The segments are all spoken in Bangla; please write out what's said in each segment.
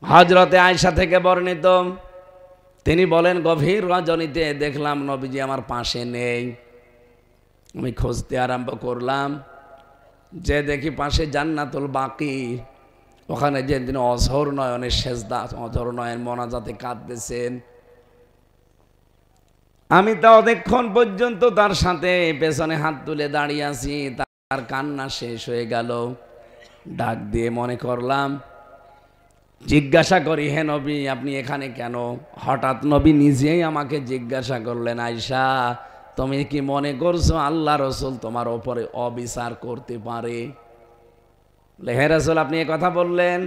হযরতে আয়েশা থেকে বর্ণিত, তিনি বলেন গভীর রজনীতে দেখলাম নবীজি আমার পাশে নেই। আমি খুঁজতে আরম্ভ করলাম, যে দেখি পাশে জান্নাতুল বাকি, ওখানে যে তিনি অঝর নয়নের সেজদা, অঝর নয়ন মোনাজাতে কাঁদতেছেন। আমি তা অনেকক্ষণ পর্যন্ত তার সাথে পেছনে হাত তুলে দাঁড়িয়ে আছি। তার কান্না শেষ হয়ে গেল। ডাক দিয়ে মনে করলাম জিজ্ঞাসা করি, হে নবী আপনি এখানে কেন? হঠাৎ নবী নিজেই আমাকে জিজ্ঞাসা করলেন, আয়েশা তুমি কি মনে করছো আল্লাহ রসুল তোমার ওপরে অবিচার করতে পারে? হে রাসূল আপনি এ কথা বললেন,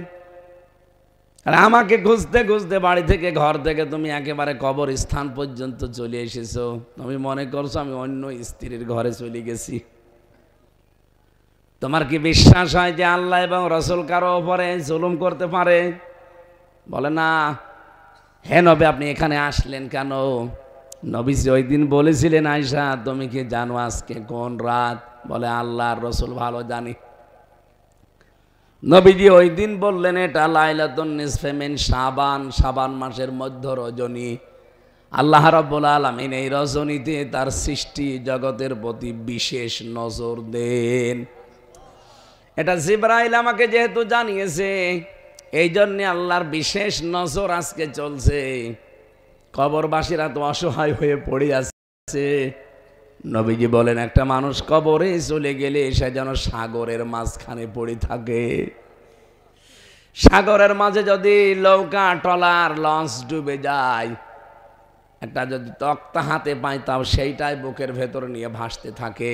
আর আমাকে খুঁজতে খুঁজতে বাড়ি থেকে ঘর থেকে তুমি একেবারে কবরস্থান পর্যন্ত চলে এসেছো। তুমি মনে করছো আমি অন্য স্ত্রীর ঘরে চলে গেছি? তোমার কি বিশ্বাস হয় যে আল্লাহ এবং রসুল কারো ওপরে জুলুম করতে পারে? বলে না। হে নবী আপনি এখানে আসলেন কেন? নবীজি ওই দিন বলেছিলেন, আয়েশা তুমি কি জানো আজকে কোন রাত? বলে আল্লাহ আর রসুল ভালো জানি। নবীজি ওই দিন বললেন এটা লাইলাতুন নিসফে মিন শাবান, শাবান মাসের মধ্য রজনী। আল্লাহ রাব্বুল আলামিন এই রজনীতে তার সৃষ্টি জগতের প্রতি বিশেষ নজর দেন। এটা জিবরাইল আমাকে যেহেতু জানিয়েছে, এই জন্য আল্লাহর বিশেষ নজর আজকে চলছে। কবরবাসীরা তো অসহায় হয়ে পড়ে আছে। নবীজি বলেন একটা মানুষ কবরে চলে গেলে সে যেন সাগরের মাঝখানে পড়ে থাকে। সাগরের মাঝে যদি নৌকা ট্রলার লঞ্চ ডুবে যায়, একটা যদি তক্তা হাতে পায় তাও সেইটাই বুকের ভেতর নিয়ে ভাসতে থাকে।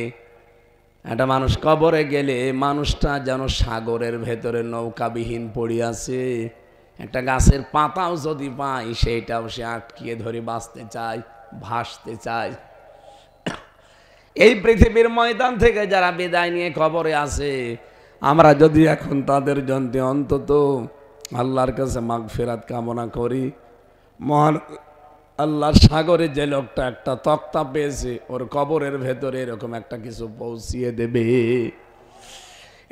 একটা মানুষ কবরে গেলে মানুষটা যেন সাগরের ভেতরে নৌকাবিহীন পড়ে আছে। একটা গাছের পাতাও যদি পায় সেইটাও সে আটকিয়ে ধরে বাঁচতে চায়, ভাসতে চায়। এই পৃথিবীর ময়দান থেকে যারা বিদায় নিয়ে কবরে আছে, আমরা যদি এখন তাদের জন্য অন্তত আল্লাহর কাছে মাগফিরাত কামনা করি, মহান আল্লাহর সাগরে যে লোকটা একটা তক্তা পেয়েছে ওর কবরের ভেতরে এরকম একটা কিছু পৌঁছিয়ে দেবে।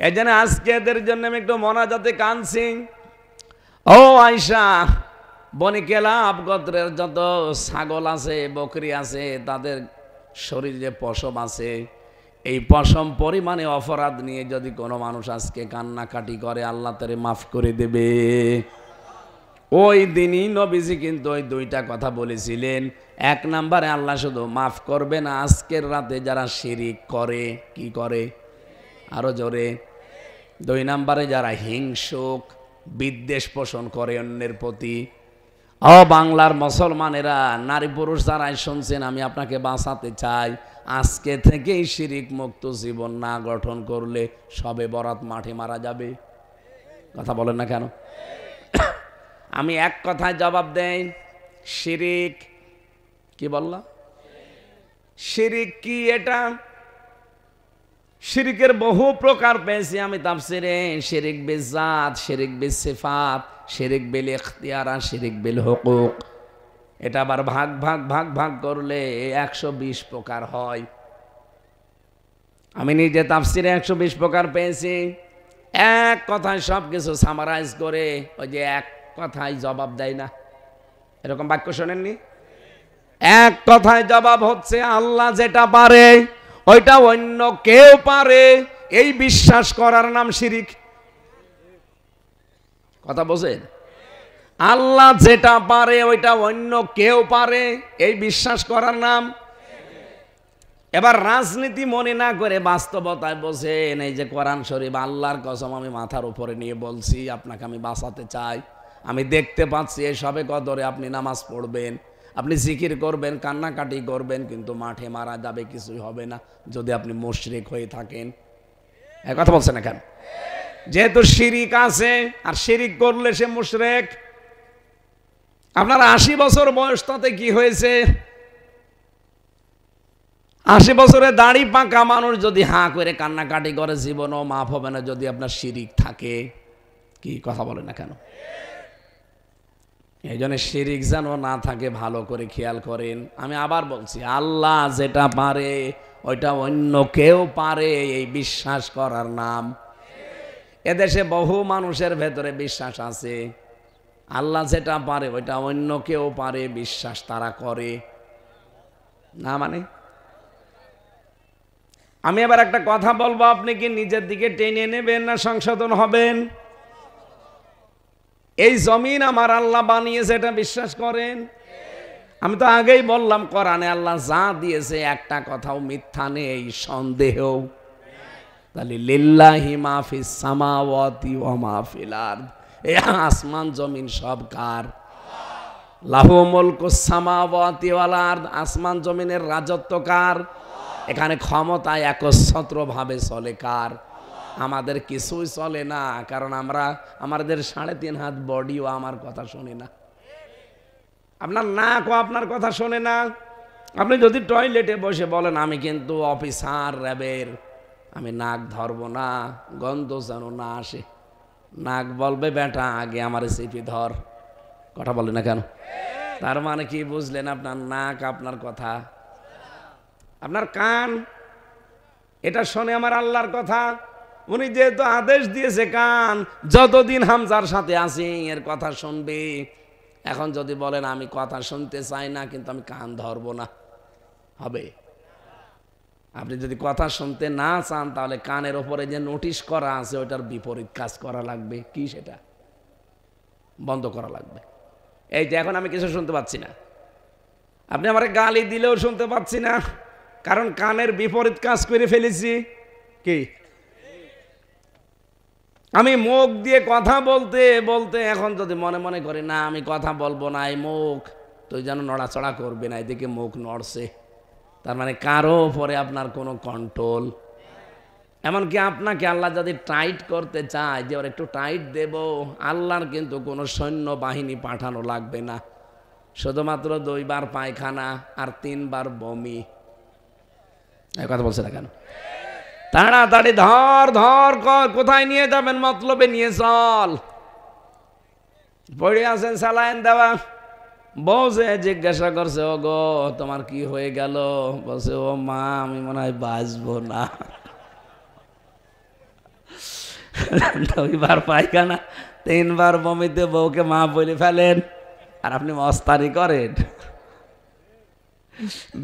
এই জন্য আজকে এদের জন্য আমি একটু মোনাজাতে কাঁদছি। ও আয়েশা, বনি কেলাব গোত্রের যত ছাগল আছে বকরি আছে তাদের শরীরে পশম আছে, এই পশম পরিমাণে অপরাধ নিয়ে যদি কোনো মানুষ আজকে কান্নাকাটি করে আল্লাহ তারে মাফ করে দেবে। ওই দিনই নবীজি কিন্তু ওই দুইটা কথা বলেছিলেন। এক নম্বরে আল্লাহ শুধু মাফ করবে না, আজকের রাতে যারা শিরিক করে, কি করে আরো জোরে, দুই নম্বরে যারা হিংসুক বিদ্বেষ পোষণ করে অন্যের প্রতি। ও বাংলার মুসলমানেরা, নারী পুরুষ যারাই শুনছেন, আমি আপনাকে বাঁচাতে চাই, আজকে থেকেই শিরিক মুক্ত জীবন না গঠন করলে সবে বরাত মাঠে মারা যাবে। কথা বলেন না কেন? আমি এক কথায় জবাব দেই, শিরিক কি বললাম? শিরিক কি? এটা শিরিকের বহু প্রকার পেয়েছি আমি তাফসিরে। শিরিক বিল জাত, শিরিক বিল সিফাত, শিরিক বিল ইখতিয়ার, শিরিক বিল হুকুক। এটা আবার ভাগ ভাগ ভাগ ভাগ করলে 120 প্রকার হয়। আমি নিজে তাফসিরে 120 প্রকার পেয়েছি। এক কথায় সব কিছু সামারাইজ করে ওই যে এক কথায় জবাব দেয় না, এরকম বাক্য শোনেননি? এক কথায় জবাব হচ্ছে আল্লাহ যেটা পারে ওইটা অন্য কেউ পারে, এই বিশ্বাস করার নাম শিরিক। কথা বোঝেন? আল্লাহ যেটা পারে ওইটা অন্য কেউ পারে, এই বিশ্বাস করার নাম। এবার রাজনীতি মনে না করে বাস্তবতায় বোঝেন। এই যে কোরআন শরীফ, আল্লাহর কসম আমি মাথার উপরে নিয়ে বলছি, আপনাকে আমি বাঁচাতে চাই। আমি দেখতে পাচ্ছি এই সবে কদরে আপনি নামাজ পড়বেন, আপনি জিকির করবেন, কান্নাকাটি করবেন, কিন্তু মাঠে মারা যাবে, কিছুই হবে না যদি আপনি মুশরিক হয়ে থাকেন। এ কথা বলছেন না কেন? যেহেতু শিরিক আছে, আর শিরিক করলে সে মুশরিক। আপনার 80 বছর বয়স, তাতে কি হয়েছে? 80 বছরে দাড়ি পাকা মানুষ যদি হাঁ করে কান্নাকাটি করে, জীবনও মাফ হবে না যদি আপনার শিরিক থাকে। কি কথা বলেন না কেন? এই জন্য শিরিক যেন না থাকে, ভালো করে খেয়াল করেন। আমি আবার বলছি, আল্লাহ যেটা পারে ওইটা অন্য কেউ পারে, এই বিশ্বাস করার নাম। এদেশে বহু মানুষের ভেতরে বিশ্বাস আছে আল্লাহ যেটা পারে ওইটা অন্য কেউ পারে, বিশ্বাস তারা করে না। মানে আমি এবার একটা কথা বলবো, আপনি কি নিজের দিকে টেনে নেবেন না সংশোধন হবেন? এই জমিন আমার আল্লাহ বানিয়েছে, এটা বিশ্বাস করেন? আমি তো আগেই বললাম, কোরআনে আল্লাহ যা দিয়েছে একটা কথাও মিথ্যা নেই, সন্দেহ। তাহলে লিল্লাহি মা ফিস সামাওয়াতি ওয়া মা ফিল আরদ, এই আসমান জমিন সব কার? লাহু মুলকুস সামাওয়াতি ওয়াল আরদ, আসমান জমিনের রাজত্ব কার? এখানে ক্ষমতা একচ্ছত্রভাবে চলে কার? আমাদের কিছুই চলে না, কারণ আমরা আমাদের 3.5 হাত বডিও আমার কথা শোনে না, আপনার নাকও আপনার কথা শোনে না। আপনি যদি টয়লেটে বসে বলেন আমি কিন্তু অফিসার র্যাবের, আমি নাক ধরবো না, গন্ধ যেন না আসে, নাক বলবে বেটা আগে আমার সিপি ধর। কথা বলে না কেন? তার মানে কি বুঝলেন? আপনার নাক আপনার কথা, আপনার কান এটা শোনে আমার আল্লাহর কথা। উনি যেহেতু আদেশ দিয়েছে, কান যতদিন হামজার সাথে আছি এর কথা শুনবে। এখন যদি বলেন আমি কথা শুনতে চাই না কিন্তু আমি কান ধরবো না, হবে? আপনি যদি কথা শুনতে না চান তাহলে কানের ওপরে যে নোটিশ করা আছে ওটার বিপরীত কাজ করা লাগবে। কি সেটা? বন্ধ করা লাগবে। এই যে এখন আমি কিছু শুনতে পাচ্ছি না, আপনি আমার গালি দিলেও শুনতে পাচ্ছি না, কারণ কানের বিপরীত কাজ করে ফেলেছি। কি? আমি মুখ দিয়ে কথা বলতে বলতে এখন যদি মনে মনে করি না আমি কথা বলবো না, এই মুখ তুই যেন নড়াচড়া করবে না, এদিকে মুখ নড়ছে, তার মানে কারো উপরে আপনার কোনো কন্ট্রোল। এমনকি আপনাকে আল্লাহ যদি টাইট করতে চায় যে ওর একটু টাইট দেব, আল্লাহর কিন্তু কোনো সৈন্য বাহিনী পাঠানো লাগবে না, শুধুমাত্র 2 বার পায়খানা আর 3 বার বমি। এই কথা বলছে না কেন? তাড়াতাড়ি ধর ধর কর, কোথায় নিয়ে যাবেন? মতলবে নিয়ে চল। পড়ে আছেন স্যালাইন দেওয়া, বউছে জিজ্ঞাসা করছে ও গো তোমার কি হয়ে গেল? বলছে ও মা আমি মনে হয় বাঁচবো না। 2 বার পায়খানা 3 বার বমিতে বউকে মা বলে ফেলেন আর আপনি মস্তানি করেন।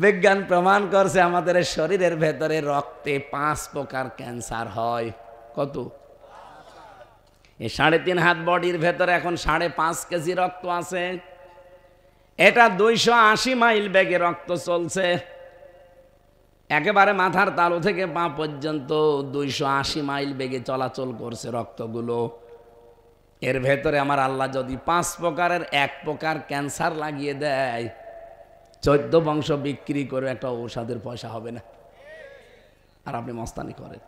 বিজ্ঞান প্রমাণ করছে আমাদের শরীরের ভেতরে রক্তে 5 প্রকার ক্যান্সার হয়। কত? এই 3.5 হাত বডির ভেতরে এখন 5.5 কেজি রক্ত আছে। এটা 280 মাইল বেগে রক্ত চলছে, একেবারে মাথার তালু থেকে পা পর্যন্ত 280 মাইল বেগে চলাচল করছে রক্তগুলো। এর ভেতরে আমার আল্লাহ যদি 5 প্রকারের 1 প্রকার ক্যান্সার লাগিয়ে দেয়, 14 বংশ বিক্রি করে একটা ঔষধের পয়সা হবে না, আর আপনি মস্তানি করেন।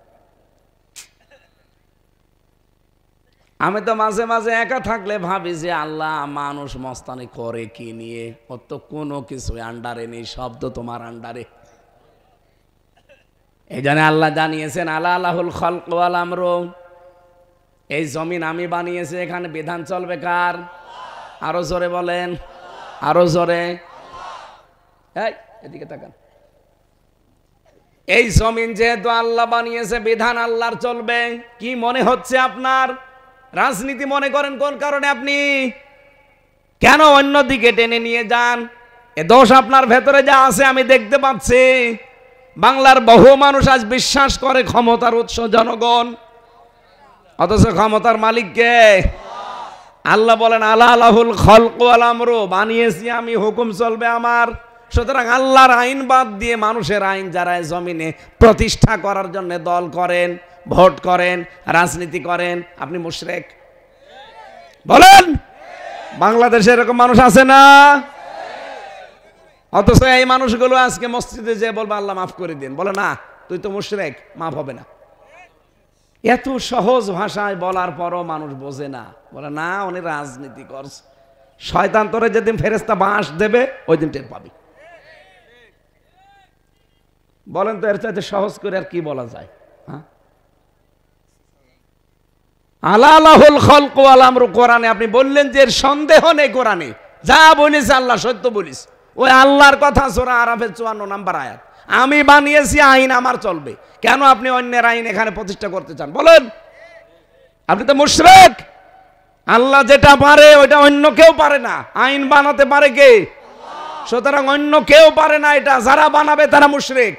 আমি তো মাঝে মাঝে একা থাকলে ভাবি যে আল্লাহ মানুষ মস্তানি করে কি নিয়ে? ওর তো কোনো কিছু আন্ডারে নেই, শব্দ তোমার আন্ডারে। এই জন্য আল্লাহ জানিয়েছেন আলা আলাহুল খালক ওয়াল আমর, এই জমিন আমি বানিয়েছি, এখানে বিধান চলবে কার? আরো জোরে বলেন, আরো জোরে। এদিকে তাকান। এই জমিন যেহেতু আল্লাহ বানিয়েছে, বিধান আল্লাহর চলবে। কি মনে হচ্ছে আপনার? রাজনীতি মনে করেন কোন কারণে? আপনি কেন অন্যদিকে টেনে নিয়ে যান? এ দোষ আপনার ভেতরে যা আছে আমি দেখতে পাচ্ছি। বাংলার বহু মানুষ আজ বিশ্বাস করে ক্ষমতার উৎস জনগণ, অথচ ক্ষমতার মালিক কে? আল্লাহ বলেন আলা আলাহুল খালক ওয়াল আমর, বানিয়েছি আমি, হুকুম চলবে আমার। সুতরাং আল্লাহর আইন বাদ দিয়ে মানুষের আইন যারা জমিনে প্রতিষ্ঠা করার জন্য দল করেন, ভোট করেন, রাজনীতি করেন, আপনি মুশরিক। বলেন বাংলাদেশে এরকম মানুষ আছে না? অথচ এই মানুষগুলো আজকে মসজিদে যে বলবে আল্লাহ মাফ করে দিন, বলে না তুই তো মুশরিক, মাফ হবে না। এত সহজ ভাষায় বলার পরও মানুষ বোঝে না, বলে না উনি রাজনীতি করছে। শয়তান তোরে যেদিন ফেরেশতা বাঁশ দেবে ওই দিন টের পাবি। বলেন তো এর চাইতে সহজ করে আর কি বলা যায়? আলা আলাহুল খালক ওয়াল আমর, কোরআনে আপনি বললেন যে এর সন্দেহ নেই, কোরআনে যা বলেছে আল্লাহ সত্য বলিস। ওই আল্লাহর কথা সূরা আরাফের 54 নম্বর আয়াত, আমি বানিয়েছি আইন আমার চলবে। কেন আপনি অন্যের আইন এখানে প্রতিষ্ঠা করতে চান? বলেন, আপনি তো মুশরিক। আল্লাহ যেটা পারে ওইটা অন্য কেউ পারে না। আইন বানাতে পারে কে? সুতরাং অন্য কেউ পারে না এটা। যারা বানাবে তারা মুশরিক।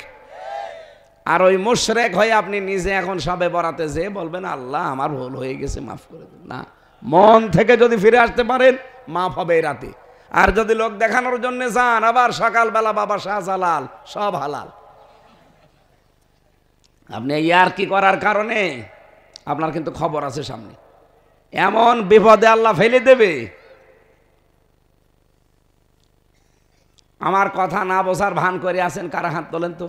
আর ওই মুশরিক হয়ে আপনি নিজে এখন সবে বরাতে যে বলবেন আল্লাহ আমার ভুল হয়ে গেছে, মাফ করে দিন, না, মন থেকে যদি ফিরে আসতে পারেন মাফ হবে এই রাতে। আর যদি লোক দেখানোর জন্য যান আবার সকালবেলা বাবা শাহজালাল সব হালাল। আপনি ইয়ার কি করার কারণে আপনার কিন্তু খবর আছে সামনে, এমন বিপদে আল্লাহ ফেলে দেবে। আমার কথা না বোঝার ভান করে আছেন কারা? হাত তোলেন তো।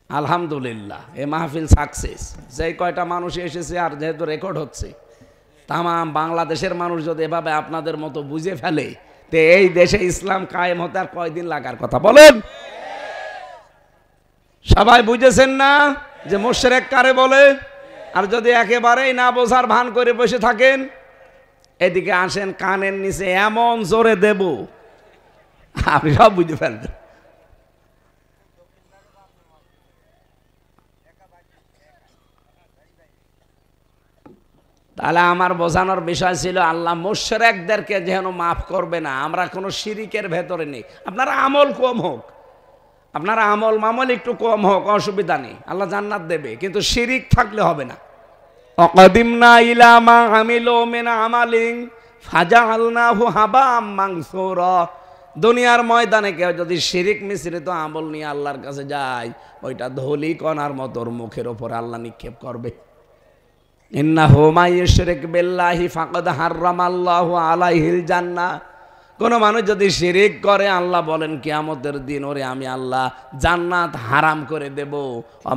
আলহামদুলিল্লাহ, এ মাহফিল সাকসেস। যে কয়টা মানুষ এসেছে আর যেহেতু রেকর্ড হচ্ছে, তামাম বাংলাদেশের মানুষ যদি এভাবে আপনাদের মতো বুঝে ফেলে তে এই দেশে ইসলাম কায়েম হতে আর কয়দিন লাগার কথা বলেন? সবাই বুঝেছেন না যে মুশরিক কারে বলে? আর যদি একেবারেই না বোঝার ভান করে বসে থাকেন, এদিকে আসেন, কানের নিচে এমন জোরে দেব আপনি সব বুঝে ফেলবেন। তাহলে আমার বোঝানোর বিষয় ছিল আল্লাহ মুশরিকদেরকে যেন মাফ করবে না। আমরা কোনো শিরিকের ভেতরে নেই। আপনারা আমল কম হোক, আপনারা আমল মামল একটু কম হোক, অসুবিধা নেই, আল্লাহ জান্নাত দেবে, কিন্তু শিরিক থাকলে হবে না। অকদিমনা ইলা মা আমিলু মিন আমালিন ফাজআলনাহু হাবাম মানসুরা। দুনিয়ার ময়দানে কেউ যদি শিরিক মিশ্রিত আমল নিয়ে আল্লাহর কাছে যায়, ওইটা ধুলি কণার মতো ওর মুখের উপর আল্লাহ নিক্ষেপ করবে। ইন্নাহু মাই ইউশরিক বিল্লাহি ফাকাদ হারামাল্লাহু আলাইহিল জান্নাহ। কোন মানুষ যদি শিরিক করে আল্লাহ বলেন কিয়ামতের দিন ওরে আমি আল্লাহ জান্নাত হারাম করে দেব।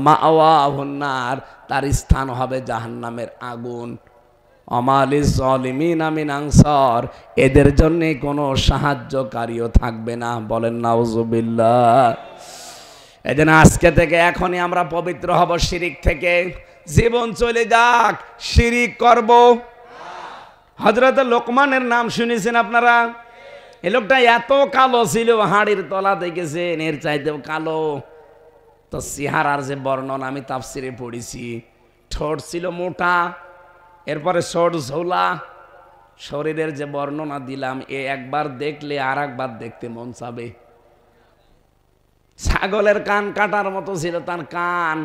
মাআওয়াহুন নার, তার স্থান হবে জাহান্নামের আগুন। আমালিজ জালিমিনা মিন আনসার, এদের জন্য কোনো সাহায্যকারীও থাকবে না। বলেন নাউজুবিল্লাহ। এজন্য আজকে থেকে এখনই আমরা পবিত্র হব শিরিক থেকে। জীবন চলে যাক, শিরিক করব। হযরত লোকমানের নাম শুনেছেন আপনারা? এই লোকটা এত কালো ছিল, হাড়ির তলা দেখেছেন, এর চাইতেও কালো। তো চেহারার যে বর্ণনা আমি তাফসিরে পড়েছি, ঠোঁট ছিল মোটা, এরপরে ঠোঁট ঝোলা, শরীরের যে বর্ণনা দিলাম, এ একবার দেখলে আর একবার দেখতে মন চাবে। ছাগলের কান কাটার মতো ছিল তার কান,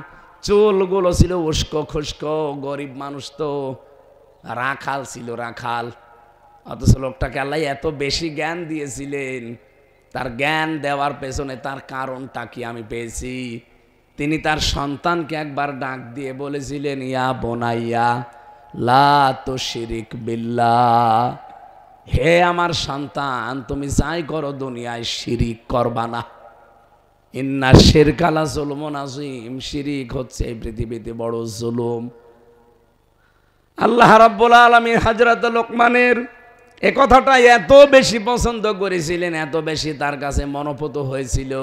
চুলগুলো ছিল উস্কো খুস্কো। গরিব মানুষ তো, রাখাল ছিল, রাখাল। অথচ লোকটাকে আল্লাহ এত বেশি জ্ঞান দিয়েছিলেন। তার জ্ঞান দেওয়ার পেছনে তার কারণটা কি আমি পেয়েছি। তিনি তার সন্তানকে একবার ডাক দিয়ে বলেছিলেন, ইয়া বোনাইয়া লা তুশরিক বিল্লাহ, হে আমার সন্তান, তুমি যাই করো দুনিয়ায় শিরিক করবা না। ইন্না শিরকা লা যুলমুন আযীম, শিরিক হচ্ছে এই পৃথিবীতে বড় জুলুম। আল্লাহ রাব্বুল আলামিন হযরত লোকমানের এ কথাটা এত বেশি পছন্দ করেছিলেন, এত বেশি তার কাছে মনোপুত হয়েছিল।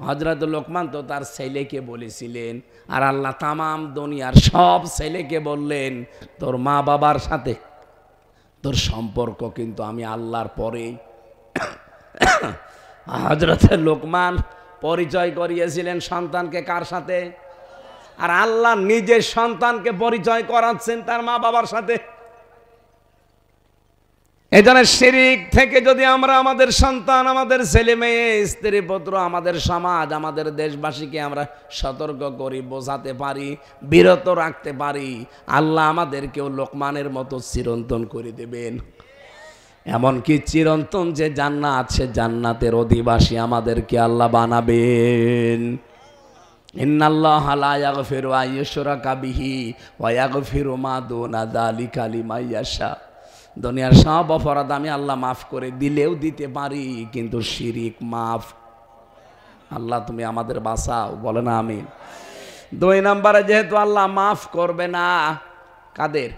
হযরত লোকমান তো তার ছেলেকে বলেছিলেন, আর আল্লাহ তামাম দুনিয়ার সব ছেলেকে বললেন, তোর মা বাবার সাথে তোর সম্পর্ক কিন্তু আমি আল্লাহর পরেই। হযরত লোকমান পরিচয় করিয়েছিলেন সন্তানকে কার সাথে? আর আল্লাহ নিজের সন্তানকে পরিচয় করাচ্ছেন তার মা বাবার সাথে। এজন্য শিরিক থেকে যদি আমরা আমাদের সন্তান, আমাদের ছেলে মেয়ে, স্ত্রী পুত্র, আমাদের সমাজ, আমাদের দেশবাসীকে আমরা সতর্ক করি, বোঝাতে পারি, বিরত রাখতে পারি, আল্লাহ আমাদেরকেও লোকমানের মতো চিরন্তন করে দেবেন। এমনকি চিরন্তন যে জান্নাত, সে জান্নাতের অধিবাসী আমাদেরকে আল্লাহ বানাবেন। ইন্নাল্লাহা লা ইয়াগফিরু আন ইউশরাকা বিহি ওয়া ইয়াগফিরু মা দুনা যালিকা লিমান ইয়াশা। দুনিয়ার সব অপরাধ আমি আল্লাহ মাফ করে দিলেও দিতে পারি, কিন্তু শিরিক মাফ। আল্লাহ তুমি আমাদের বাঁচাও, বলে না আমিন। 2 নম্বরে যেহেতু আল্লাহ মাফ করবে না, কাদের?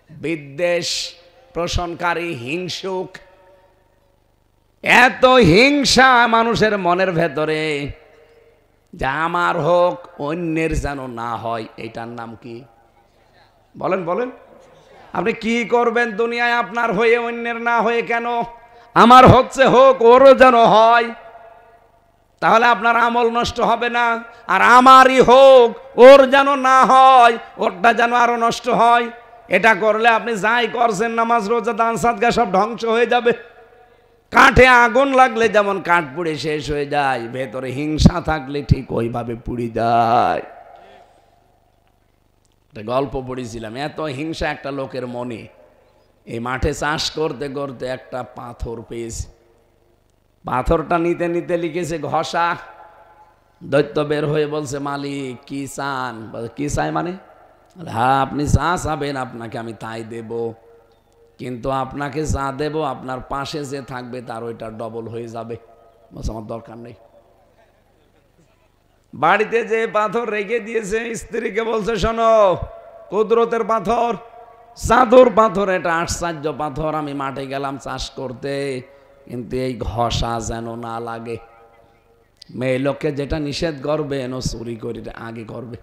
বিদ্বেষ পোষণকারী, হিংসুক। এত হিংসা মানুষের মনের ভেতরে, যা আমার হোক অন্যের যেন না হয়, এটার নাম কি? বলেন বলেন। আপনি কি করবেন দুনিয়ায় আপনার হয়ে অন্যের না হয়ে? কেন? আমার হচ্ছে হোক, ওরও যেন হয়। তাহলে আপনার আমল নষ্ট হবে না। আর আমারই হোক, ওর যেন না হয়, ওরটা যেন আরো নষ্ট হয়। এটা করলে আপনি যাই করছেন, নামাজ রোজা দান সাদকা সব ধ্বংস হয়ে যাবে। কাঠে আগুন লাগলে যেমন কাঠ পুড়ে শেষ হয়ে যায়, ভেতরে হিংসা থাকলে ঠিক ওইভাবে পুড়ে যায়। একটা গল্প পড়েছিলাম, এত হিংসা একটা লোকের মনে। এই মাঠে চাষ করতে করতে একটা পাথর পেয়েছে। পাথরটা নিতে নিতে লিখেছে ঘষা। দৈত্য বের হয়ে বলছে, মালিক কি চান? কি চাই মানে? হ্যাঁ, আপনি যা চাবেন আপনাকে আমি তাই দেব, কিন্তু আপনাকে যা দেব আপনার পাশে যে থাকবে তার ওইটা ডবল হয়ে যাবে। বলছে আমার দরকার নেই। বাড়িতে যে পাথর রেখে দিয়েছে, স্ত্রীকে বলছে, শোনো, কুদরতের পাথর, জাদুর পাথর, এটা আশ্চর্য পাথর। আমি মাঠে গেলাম চাষ করতে, কিন্তু এই ঘষা যেন না লাগে। মেয়ে লোককে যেটা নিষেধ করবে ও চুরি করে আগে করবে।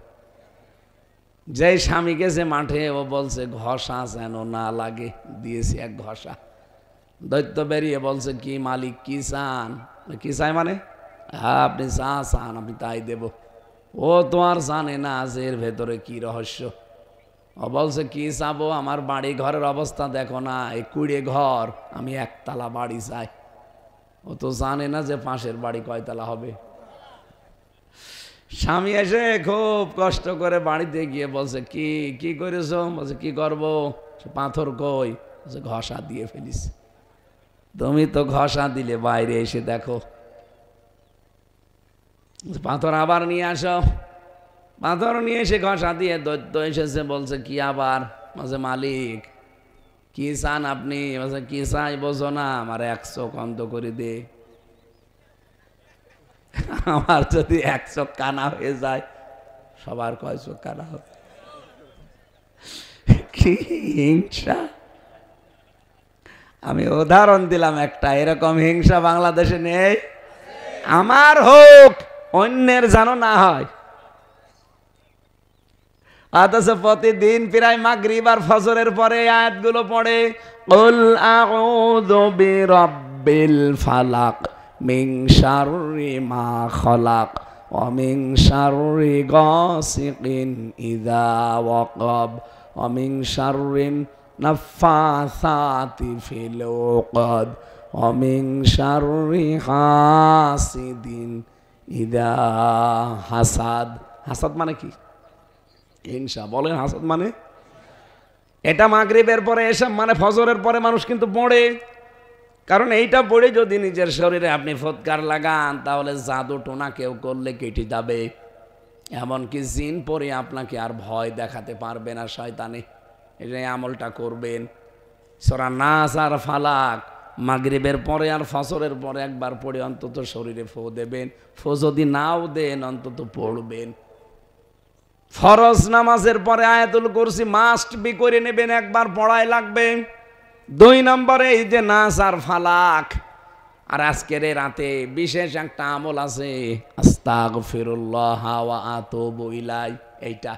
যে স্বামী গেছে মাঠে, ও বলছে ঘষা যেন না লাগে, দিয়েছি এক ঘষা। দৈত্য বেরিয়ে বলছে, কি মালিক কি চান? কি চাই মানে? হ্যাঁ, আপনি যা চান আমি তাই দেব। ও তো আর জানে না যে এর ভেতরে কি রহস্য। ও বলছে, কি চাবো? আমার বাড়ি ঘরের অবস্থা দেখো না, এই কুড়ে ঘর, আমি একতলা বাড়ি চাই। ও তো জানে না যে পাশের বাড়ি কয়তলা হবে। স্বামী এসে খুব কষ্ট করে বাড়িতে গিয়ে বলছে, কি কি করেছো? বলছে, কি করবো? পাথর কই? বলছে, ঘষা দিয়ে ফেলিস। তুমি তো ঘষা দিলে, বাইরে এসে দেখো। পাথর আবার নিয়ে আসো। পাথর নিয়ে এসে ঘষা দিয়ে দৈত্য এসেছে, বলছে, কি আবার? বলছে, মালিক কি চান আপনি? বলছে, কি চাই বোঝো না? আমার 1 চোখ অন্ধ করে দে। আমার যদি 1 চোখ কানা হয়ে যায়, সবার কয় চোখ কানা হবে? কি হিংসা! আমি উদাহরণ দিলাম একটা, এরকম হিংসা বাংলাদেশে নেই। আমার হোক, অন্যের যেন না হয়। অথচ প্রতিদিন প্রায় মাগরিব আর ফজরের পরে আয়াতগুলো পড়ে, কুল আউযু বিরাব্বিল ফালাক মিন শাররি মা খালাক ওয়া মিন শাররি গাসিকিন ইযা ওয়াকাব ওয়া মিন শাররিন নাফাসাতি ফিল উকাদ ওয়া মিন শাররি হাসিদিন ইযা হাসাদ। হাসাদ মানে কি? হিংসা। বলেন হাসাদ মানে? এটা মাগরিবের পরে এসে মানে ফজরের পরে মানুষ কিন্তু পড়ে। কারণ এইটা পড়ে যদি নিজের শরীরে আপনি ফৎকার লাগান, তাহলে জাদু টোনা কেউ করলে কেটে যাবে। এমনকি জিন পরে আপনাকে আর ভয় দেখাতে পারবে না শয়তানে। এই আমলটা করবেন। সূরা নাস আর ফালাক মাগরিবের পরে আর ফজরের পরে একবার পড়ে অন্তত শরীরে ফু দেবেন। ফু যদি নাও দেন অন্তত পড়বেন। ফরজ নামাজের পরে আয়াতুল কুরসি মাস্ট বি করে নেবেন, একবার পড়াই লাগবে। 2 নম্বরে এই যে নাস আর ফালাক। আর আজকের এই রাতে বিশেষ একটা আমল আছে, আস্তাগফিরুল্লাহ ওয়া আতুবু ইলাই। এইটা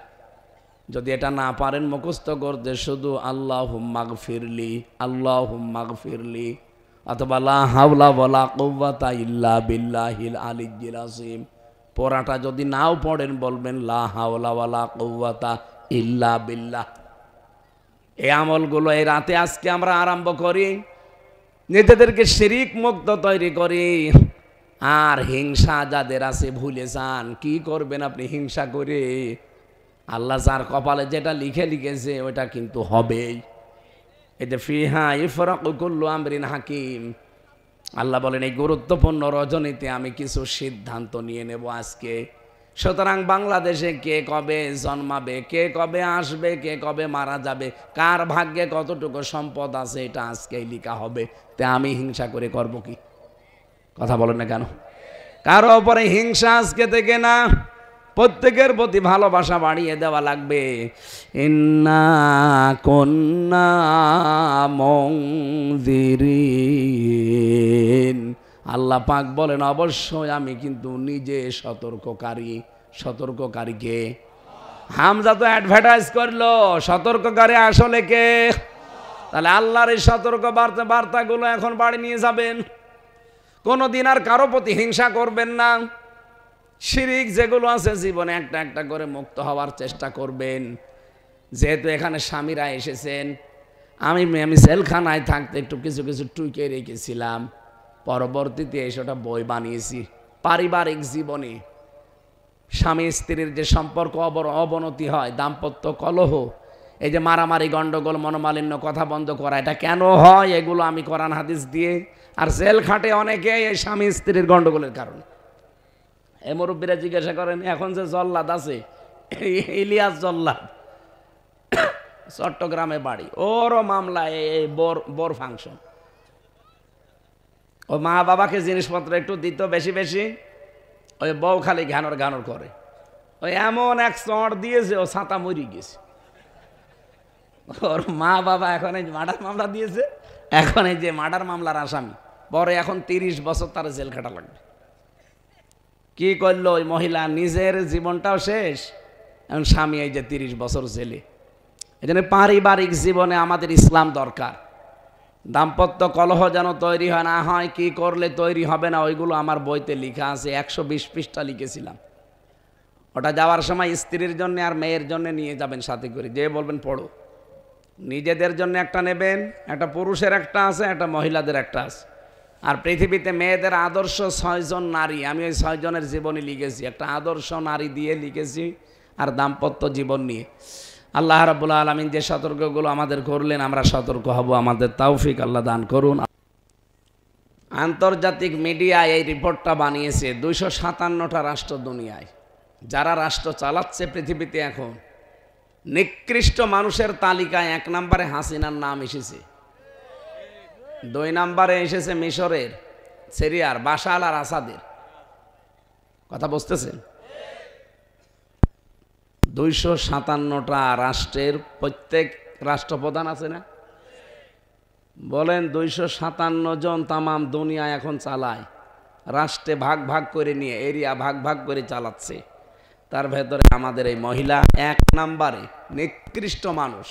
যদি এটা না পারেন মুখস্থ করতে, শুধু আল্লাহুম্মা গফিরলি, আল্লাহুম্মা গফিরলি, অথবা লা হাওলা ওয়ালা কুওয়াতা ইল্লা বিল্লাহিল আলিয়্যিল আযীম। পড়াটা যদি নাও পড়েন, বলবেন লা হাওলা ওয়ালা কুওয়াতা ইল্লা বিল্লাহ। এই আমলগুলো এই রাতে আজকে আমরা আরম্ভ করি, নিজেদেরকে শিরিক মুক্ত তৈরি করি। আর হিংসা যাদের আছে ভুলে যান। কি করবেন আপনি হিংসা করে? আল্লাহ যার কপালে যেটা লিখেছে ওটা কিন্তু হবেই। এই যে ফিহা ইফরাকু কুল্লু আমরিন হাকিম, আল্লাহ বলেন এই গুরুত্বপূর্ণ রজনীতে আমি কিছু সিদ্ধান্ত নিয়ে নেব আজকে। সুতরাং বাংলাদেশে কে কবে জন্মাবে, কে কবে আসবে, কে কবে মারা যাবে, কার ভাগ্যে কতটুকু সম্পদ আছে, এটা আজকেই লেখা হবে। তে আমি হিংসা করে করব কি? কথা বলেন না কেন? কারো ওপরে হিংসা আজকে থেকে না, প্রত্যেকের প্রতি ভালোবাসা বাড়িয়ে দেওয়া লাগবে। ইন্না কুন্না মুনজিরিন, আল্লাহ পাক বলেন অবশ্যই আমি কিন্তু নিজে সতর্ককারী। সতর্ককারীকে হামজা তো অ্যাডভার্টাইজ করলো, সতর্ককারী আসলে কে? তাহলে আল্লাহর এই সতর্ক বার্তাগুলো এখন বাড়ি নিয়ে যাবেন। কোনোদিন আর কারো প্রতি হিংসা করবেন না। শিরিক যেগুলো আছে জীবনে একটা একটা করে মুক্ত হওয়ার চেষ্টা করবেন। যেহেতু এখানে স্বামীরা এসেছেন, আমি জেলখানায় থাকতে একটু কিছু কিছু টুইকে রেখেছিলাম, পরবর্তীতে এসবটা বই বানিয়েছি। পারিবারিক জীবনে স্বামী স্ত্রীর যে সম্পর্ক অবনতি হয়, দাম্পত্য কলহ, এই যে মারামারি, গন্ডগোল, মনোমালিন্য, কথা বন্ধ করা, এটা কেন হয় এগুলো আমি কোরআন হাদিস দিয়ে। আর জেল খাটে অনেকে এই স্বামী স্ত্রীর গন্ডগোলের কারণে। এই মুরব্বীরা জিজ্ঞাসা করেন এখন যে জল্লাদ আছে, ইলিয়াস জল্লাদ, চট্টগ্রামে বাড়ি, ওরও মামলা এই বোর ফাংশন। ও মা বাবাকে জিনিসপত্র একটু দিত বেশি বেশি, ওই বউ খালি ঘানর ঘানর করে। ওই এমন এক চড় দিয়েছে ও ছাতা মরি গেছে। ওর মা বাবা এখন এই মার্ডার মামলা দিয়েছে, এখন এই যে মার্ডার মামলার আসামি, পরে এখন 30 বছর তার জেল খাটা লাগবে। কি করলো ওই মহিলা? নিজের জীবনটাও শেষ, এখন স্বামী এই যে 30 বছর জেলে। এই জন্য পারিবারিক জীবনে আমাদের ইসলাম দরকার। দাম্পত্য কলহ যেন তৈরি হয় না হয়, কি করলে তৈরি হবে না, ওইগুলো আমার বইতে লেখা আছে। 120 পৃষ্ঠা লিখেছিলাম। ওটা যাওয়ার সময় স্ত্রীর জন্য আর মেয়ের জন্য নিয়ে যাবেন সাথে করে, যে বলবেন পড়ো। নিজেদের জন্য একটা নেবেন, একটা পুরুষের একটা আছে, একটা মহিলাদের একটা আছে। আর পৃথিবীতে মেয়েদের আদর্শ 6 জন নারী, আমি ওই 6 জনের জীবনী লিখেছি, একটা আদর্শ নারী দিয়ে লিখেছি, আর দাম্পত্য জীবন নিয়ে। আল্লাহ রাব্বুল আলামিন যে সতর্কগুলো আমাদের করলেন, আমরা সতর্ক হব, আমাদের তৌফিক আল্লাহ দান করুন। আন্তর্জাতিক মিডিয়া এই রিপোর্টটা বানিয়েছে। 257টা রাষ্ট্র দুনিয়ায়, যারা রাষ্ট্র চালাচ্ছে পৃথিবীতে এখন, নিকৃষ্ট মানুষের তালিকায় 1 নম্বরে হাসিনার নাম এসেছে, 2 নম্বরে এসেছে মিশরের, সিরিয়ার বাশার আর আসাদের। কথা বুঝতেছেন? 257টা রাষ্ট্রের প্রত্যেক রাষ্ট্রপ্রধান আছে না? বলেন 257 জন তামাম দুনিয়া এখন চালায়, রাষ্ট্রে ভাগ ভাগ করে নিয়ে, এরিয়া ভাগ ভাগ করে চালাচ্ছে। তার ভেতরে আমাদের এই মহিলা 1 নম্বরে নিকৃষ্ট মানুষ।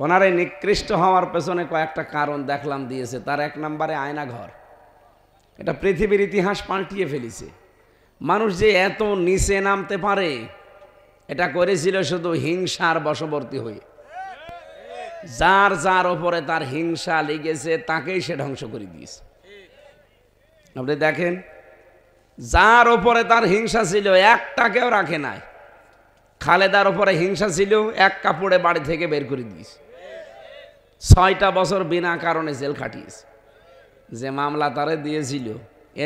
ওনার এই নিকৃষ্ট হওয়ার পেছনে কয়েকটা কারণ দেখলাম দিয়েছে। তার 1 নম্বরে আয়নাঘর। এটা পৃথিবীর ইতিহাস পাল্টিয়ে ফেলেছে। মানুষ যে এত নিচে নামতে পারে, এটা করেছিল শুধু হিংসার বশবর্তী হয়ে। যার যার ওপরে তার হিংসা লেগেছে তাকেই সে ধ্বংস করে দিয়েছে। আপনি দেখেন, যার ওপরে তার হিংসা ছিল একটাকেও রাখে নাই। খালেদার ওপরে হিংসা ছিল, 1 কাপড়ে বাড়ি থেকে বের করে দিয়েছে। 6টা বছর বিনা কারণে জেল খাটিয়েছে। যে মামলা তারে দিয়েছিল,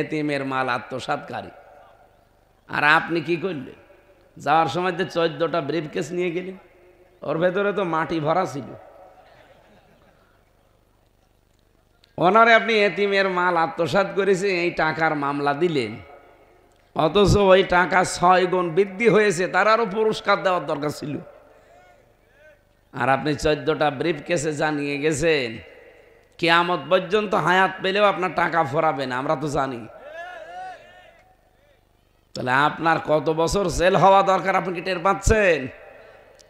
এতিমের মাল আত্মসাৎকারী। আর আপনি কি করলেন? যাওয়ার সময় যে 14টা ব্রিফকেস নিয়ে গেলেন, ওর ভেতরে তো মাটি ভরা ছিল। ওনারে আপনি এতিমের মাল আত্মসাৎ করেছে, এই টাকার মামলা দিলেন, অথচ ওই টাকা 6 গুণ বৃদ্ধি হয়েছে, তার আরও পুরস্কার দেওয়ার দরকার ছিল। আর আপনি 14টা ব্রিফকেসে জানিয়ে গেছেন, কিয়ামত পর্যন্ত হায়াত পেলেও আপনার টাকা ফোরাবে না, আমরা তো জানি। তাহলে আপনার কত বছর জেল হওয়া দরকার আপনি কি টের পাচ্ছেন?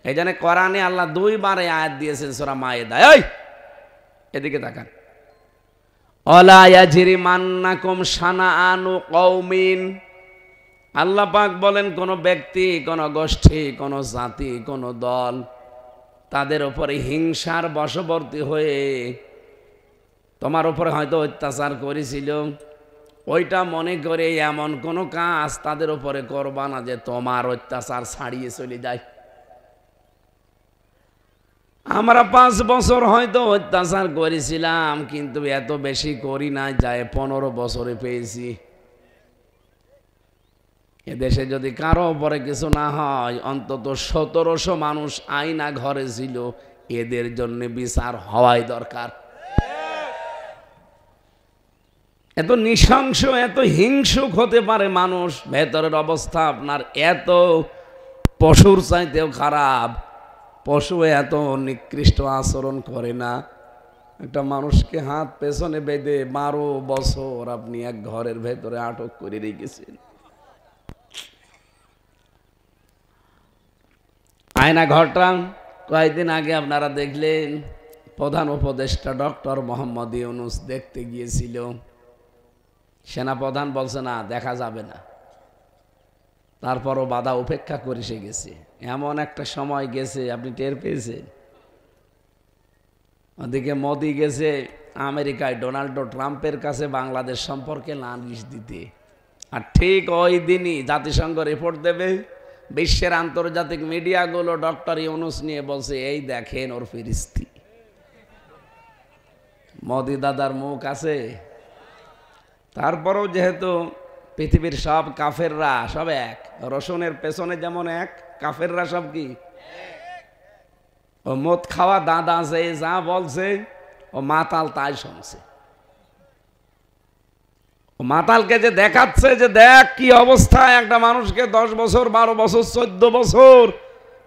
এই জন্য কোরআনে আল্লাহ 2 বারে আয়াত দিয়েছেন সূরা মায়েদা। এই এদিকে তাকান, অলা ইয়াজরিমান্নাকুম শানাআনু কওমিন। আল্লাহ পাক বলেন, কোন ব্যক্তি, কোন গোষ্ঠী, কোন জাতি, কোন দল, তাদের উপরে হিংসার বশবর্তী হয়ে তোমার উপরে হয়তো অত্যাচার করেছিল, ওইটা মনে করে এমন কোন কাজ তাদের উপরে করবা না যে তোমার অত্যাচার ছাড়িয়ে চলে যায়। আমরা 5 বছর হয়তো অত্যাচার করেছিলাম, কিন্তু এত বেশি করি না, যায় 15 বছরে পেয়েছি। এদেশে যদি কারো উপরে কিছু না হয়, অন্তত 1700 মানুষ আয়না ঘরে ছিল, এদের জন্য বিচার হওয়াই দরকার। এত নৃশংস, এত হিংসুক হতে পারে মানুষ, ভেতরের অবস্থা আপনার এত পশুর চাইতেও খারাপ। পশু এত নিকৃষ্ট আচরণ করে না। একটা মানুষকে হাত পেছনে বেঁধে 12 বছর আপনি এক ঘরের ভেতরে আটক করে রেখেছেন। আয়না ঘরটা কয়েকদিন আগে আপনারা দেখলেন, প্রধান উপদেষ্টা ডক্টর মোহাম্মদ ইউনূস দেখতে গিয়েছিল। সেনাপ্রধান বলছে না, দেখা যাবে না। তারপরও বাধা উপেক্ষা করে সে গেছে। এমন একটা সময় গেছে, আপনি টের পেয়েছেন। ওদিকে মোদি গেছে আমেরিকায় ডোনাল্ড ট্রাম্পের কাছে বাংলাদেশ সম্পর্কে নালিশ দিতে, আর ঠিক ওই দিনই জাতিসংঘ রিপোর্ট দেবে। বিশ্বের আন্তর্জাতিক মিডিয়াগুলো ডক্টর ইউনূস নিয়ে বলছে, এই দেখেন ওর ফিরিস্তি। মোদি দাদার মুখ আছে। তারপরেও যেহেতু পৃথিবীর সব কাফেররা সব এক, রসুনের পেছনে যেমন এক, কাফেররা সব কি ও মদ খাওয়া দাদা আছে, যা বলছে ও মাতাল তাই শুনছে। ও মাতালকে যে দেখাচ্ছে যে দেখ কি অবস্থা, একটা মানুষকে 10 বছর 12 বছর 14 বছর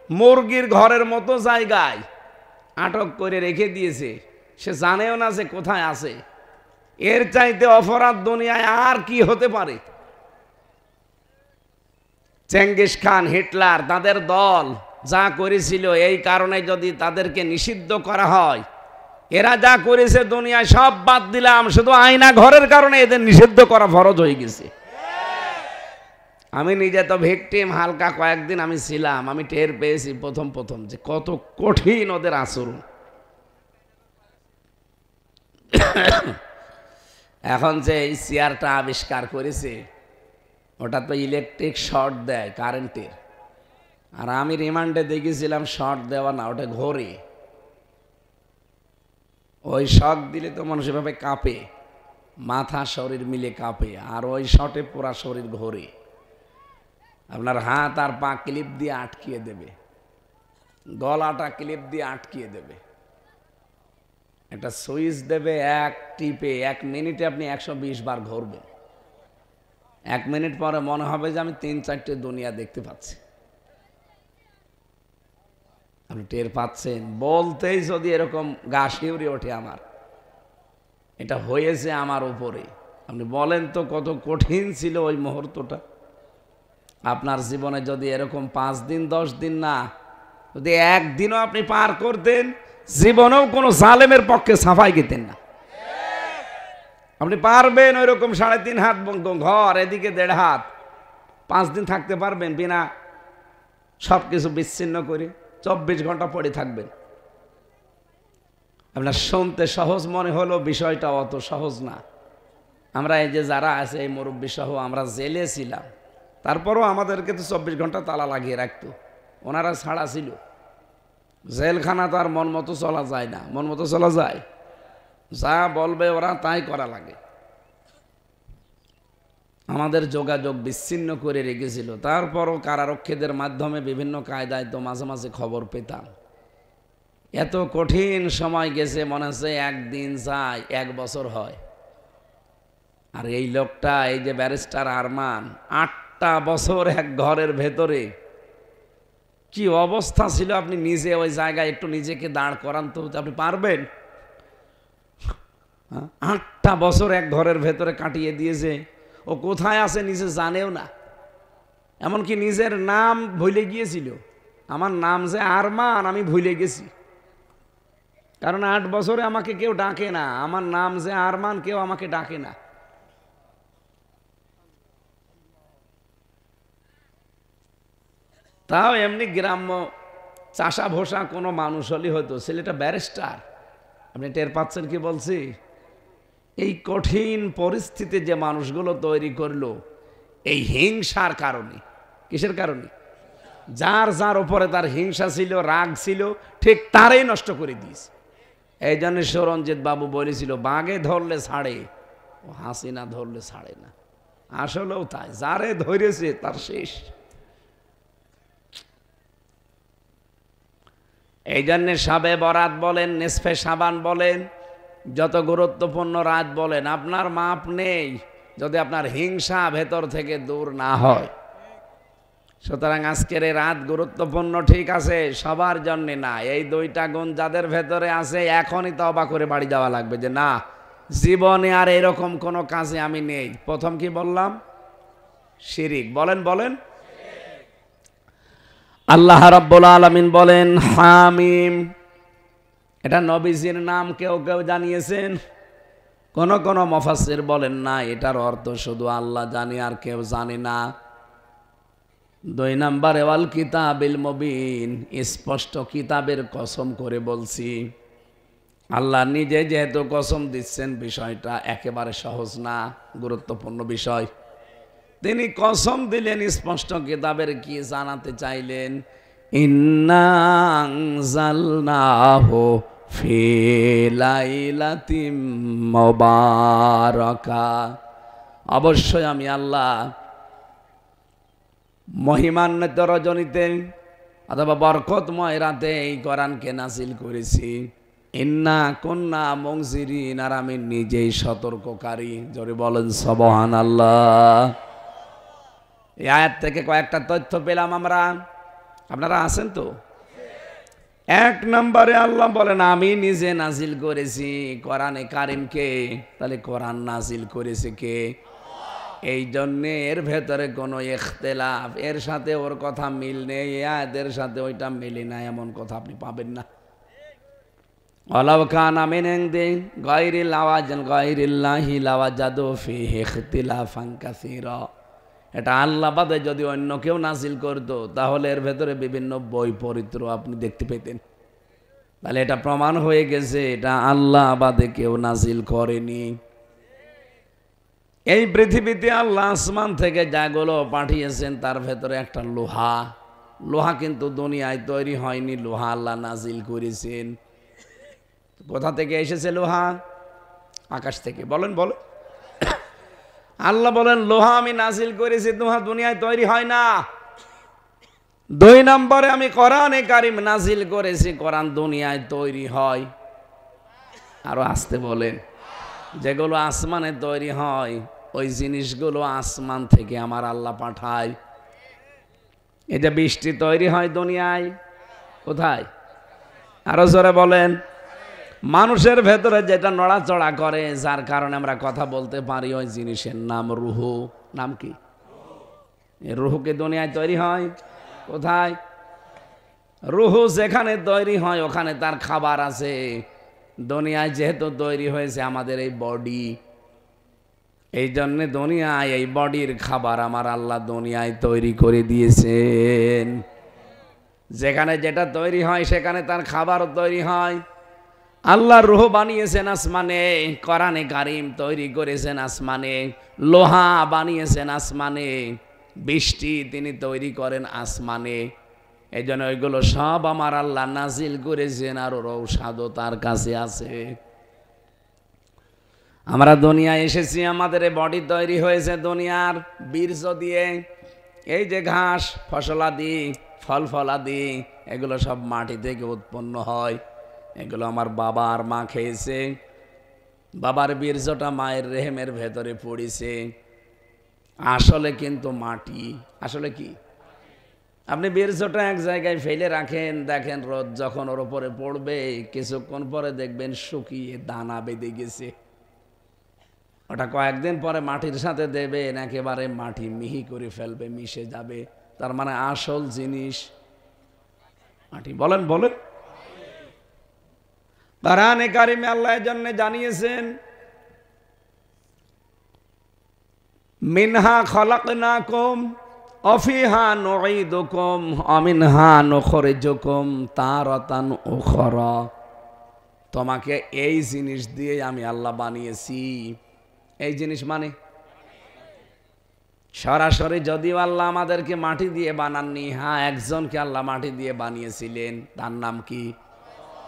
মুরগির ঘরের মতো জায়গায় আটক করে রেখে দিয়েছে, সে জানেও না যে কোথায় আছে। এর চাইতে অপরাধ দুনিয়ায় আর কি হতে পারে? চেঙ্গিস খান, হিটলার, তাদের দল যা করেছিল, এই কারণে যদি তাদেরকে নিষিদ্ধ করা হয়, এরা যা করেছে দুনিয়ায় সব বাদ দিলাম, শুধু আয়না ঘরের কারণে এদের নিষিদ্ধ করা ফরজ হয়ে গেছে। আমি নিজে তো ভিকটিম, হালকা কয়েকদিন আমি ছিলাম, আমি টের পেয়েছি প্রথম যে কত কঠিন ওদের আচরণ। এখন যে এই চেয়ারটা আবিষ্কার করেছে, ওটা তো ইলেকট্রিক শর্ট দেয় কারেন্টের, আর আমি রিমান্ডে দেখেছিলাম শর্ট দেওয়া না, ওটা ঘোরে। ওই শক দিলে তো মানুষ এভাবে কাঁপে, মাথা শরীর মিলে কাঁপে, আর ওই শটে পুরা শরীর ঘোরে। আপনার হাত আর পা ক্লিপ দিয়ে আটকিয়ে দেবে, গলাটা ক্লিপ দিয়ে আটকিয়ে দেবে। একটা সুইচ দেবে, এক টিপে 1 মিনিটে আপনি 120 বার ঘুরবেন। 1 মিনিট পরে মনে হবে যে আমি 3-4টে দুনিয়া দেখতে পাচ্ছি। আপনি টের পাচ্ছেন? বলতেই যদি এরকম গা শিউরে ওঠে আমার, এটা হয়েছে আমার উপরে। আপনি বলেন তো কত কঠিন ছিল ওই মুহূর্তটা। আপনার জীবনে যদি এরকম 5 দিন 10 দিন না, যদি একদিনও আপনি পার করতেন, জীবনেও কোনো জালেমের পক্ষে সাফাই গেতেন না। আপনি পারবেন ওইরকম 3.5 হাত ঘর, এদিকে 1.5 হাত, 5 দিন থাকতে পারবেন বিনা সব কিছু বিচ্ছিন্ন করে? 24 ঘন্টা পড়ে থাকবেন? আপনার শুনতে সহজ মনে হলো, বিষয়টা অত সহজ না। আমরা এই যে যারা আছে, এই মুরব্বী সহ আমরা জেলে ছিলাম, তারপরও আমাদেরকে তো 24 ঘন্টা তালা লাগিয়ে রাখতো। ওনারা ছাড়া ছিল। জেলখানা তো আর মন মতো চলা যায় না। মন মতো চলা যায়? যা বলবে ওরা তাই করা লাগে। আমাদের যোগাযোগ বিচ্ছিন্ন করে রেখেছিল। তারপরও কারারক্ষীদের মাধ্যমে বিভিন্ন কায়দায় তো মাঝে মাঝে খবর পেতাম। এত কঠিন সময় গেছে, মনে হচ্ছে একদিন যায় 1 বছর হয়। আর এই লোকটা, এই যে ব্যারিস্টার আরমান, 8টা বছর এক ঘরের ভেতরে, কি অবস্থা ছিল! আপনি নিজে ওই জায়গায় একটু নিজেকে দাঁড় করান তো, আপনি পারবেন? 8টা বছর এক ঘরের ভেতরে কাটিয়ে দিয়েছে। ও কোথায় আছে নিজে জানেও না, এমনকি নিজের নাম ভুলে গিয়েছিল। আমার নাম যে আরমান আমি ভুলে গেছি, কারণ 8 বছরে আমাকে কেউ ডাকে না। আমার নাম যে আরমান, কেউ আমাকে ডাকে না। তাও এমনি গ্রাম্য চাষা ভোষা কোনো মানুষ হলেই হতো, ছেলেটা ব্যারিস্টার। আপনি টের পাচ্ছেন কি বলছি? এই কঠিন পরিস্থিতি যে মানুষগুলো তৈরি করলো, এই হিংসার কারণে। কিসের কারণে? যার যার উপরে তার হিংসা ছিল, রাগ ছিল, ঠিক তারই নষ্ট করে দিয়েছে। এই জন্য সুরঞ্জিত বাবু বলেছিল, বাঘে ধরলে ছাড়ে, ও হাসিনা ধরলে ছাড়ে না। আসলেও তাই, যারে ধরেছে তার শেষ। এই জন্যে শবে বরাত বলেন, নিসফে শাবান বলেন, যত গুরুত্বপূর্ণ রাত বলেন, আপনার মাপ নেই যদি আপনার হিংসা ভেতর থেকে দূর না হয়। সুতরাং আজকের এই রাত গুরুত্বপূর্ণ, ঠিক আছে, সবার জন্যে না। এই 2টা গুণ যাদের ভেতরে আছে, এখনই তওবা করে বাড়ি যাওয়া লাগবে যে না, জীবনে আর এরকম কোনো কাজে আমি নেই। প্রথম কি বললাম? শিরিক। বলেন বলেন। আল্লাহ রাব্বুল আলামিন বলেন, হামিম, এটা নবীজির নাম কেউ কেউ জানিয়েছেন, কোন কোন মুফাসসির বলেন না, এটার অর্থ শুধু আল্লাহ জানে আর কেউ জানে না। 2 নম্বরে ওয়াল কিতাবিল মুবিন, স্পষ্ট কিতাবের কসম করে বলছি। আল্লাহ নিজে যেহেতু কসম দিচ্ছেন, বিষয়টা একেবারে সহজ না, গুরুত্বপূর্ণ বিষয়। তিনি কসম দিলেন স্পষ্ট কিতাবের, কি জানাতে চাইলেন? ইন্না আনজালনাহু ফি লাইলাতিম মুবারাকা, অবশ্যই আমি আল্লাহ মহিমান্বিত রজনীতে অথবা বরকতময় রাতে এই কোরআনকে নাজিল করেছি। ইন্না কুন্না মুনজিরিন, আর আমি নিজেই সতর্ককারী। জোরে বলেন সুবহানাল্লাহ। এই আয়াত থেকে কয়েকটা তথ্য পেলাম আমরা, আপনারা আছেন তো? 1 নম্বরে আল্লাহ বলেন আমি নিজে নাজিল করেছি কোরআনে কারিমকে। তাহলে কোরআন নাজিল করেছে কে? এই জন্যে এর ভেতরে কোনো ইখতিলাফ, এর সাথে ওর কথা মিল নেই, এদের সাথে ওইটা মিলে না, এমন কথা আপনি পাবেন না। ওয়ালাউ কানা মিন ইনদি গায়রিল্লাহি লাওয়াজাদু ফীহি ইখতিলাফান কাসীরা, এটা আল্লাহ বাদে যদি অন্য কেউ নাজিল করতো তাহলে এর ভেতরে বিভিন্ন বৈপরীত্য আপনি দেখতে পেতেন। তাহলে এটা প্রমাণ হয়ে গেছে এটা আল্লাহ বাদে কেউ নাজিল করেনি। এই পৃথিবীতে আল্লাহ আসমান থেকে যাগুলো পাঠিয়েছেন তার ভেতরে একটা লোহা, লোহা কিন্তু দুনিয়ায় তৈরি হয়নি, লোহা আল্লাহ নাজিল করেছেন। কোথা থেকে এসেছে লোহা? আকাশ থেকে। বলেন বলেন। আল্লাহ বলেন লোহা আমি নাজিল করেছি, লোহা দুনিয়ায় তৈরি হয় না। 2 নম্বরে আমি কোরআনে কারিম নাজিল করেছি, কোরআন দুনিয়ায় তৈরি হয়। আরো আসতে বলেন। যেগুলো আসমানে তৈরি হয় ওই জিনিসগুলো আসমান থেকে আমার আল্লাহ পাঠায়। এই যে বৃষ্টি তৈরি হয় দুনিয়ায়, কোথায়? আরো জোরে বলেন। মানুষের ভেতরে যেটা নড়াচড়া করে, যার কারণে আমরা কথা বলতে পারি, ওই জিনিসের নাম রুহ। নাম কি? রুহকে দুনিয়ায় তৈরি হয় কোথায়? রুহ যেখানে তৈরি হয় ওখানে তার খাবার আছে। দুনিয়ায় যেহেতু তৈরি হয়েছে আমাদের এই বডি, এই জন্যে দুনিয়ায় এই বডির খাবার আমার আল্লাহ দুনিয়ায় তৈরি করে দিয়েছেন। যেখানে যেটা তৈরি হয় সেখানে তার খাবারও তৈরি হয়। আল্লাহ রুহ বানিয়েছেন আসমানে, কোরআনে কারিম তৈরি করেছেন আসমানে, লোহা বানিয়েছেন আসমানে, বৃষ্টি তিনি তৈরি করেন আসমানে। এই জন্য ওইগুলো সব আমার আল্লাহ নাজিল করেছেন, আর ওর ঔষধও তার কাছে আছে। আমরা দুনিয়ায় এসেছি, আমাদের বডি তৈরি হয়েছে দুনিয়ার বীর্য দিয়ে। এই যে ঘাস ফসলাদি ফল ফলাদি এগুলো সব মাটি থেকে উৎপন্ন হয়। এগুলো আমার বাবা আর মা খেয়েছে, বাবার বীর্যটা মায়ের রেহেমের ভেতরে পড়েছে। আসলে কিন্তু মাটি, আসলে কি? আপনি বীর্যটা এক জায়গায় ফেলে রাখেন, দেখেন রোদ যখন ওর উপরে পড়বে কিছুক্ষণ পরে দেখবেন শুকিয়ে দানা বেঁধে গেছে। ওটা কয়েকদিন পরে মাটির সাথে দেবেন, একেবারে মাটি মিহি করে ফেলবে, মিশে যাবে। তার মানে আসল জিনিস মাটি। বলেন বলেন। কোরআনে কারিমে আল্লাহ এর জন্য জানিয়েছেন মিনহা খলাকনাকুম অফিহা নুঈদুকুম অমিনহা নুখরিজুকুম তারাতান উখরা। তোমাকে এই জিনিস দিয়ে আমি আল্লাহ বানিয়েছি। এই জিনিস মানে সরাসরি যদিও আল্লাহ আমাদেরকে মাটি দিয়ে বানাননি, হ্যাঁ একজনকে আল্লাহ মাটি দিয়ে বানিয়েছিলেন, তার নাম কি?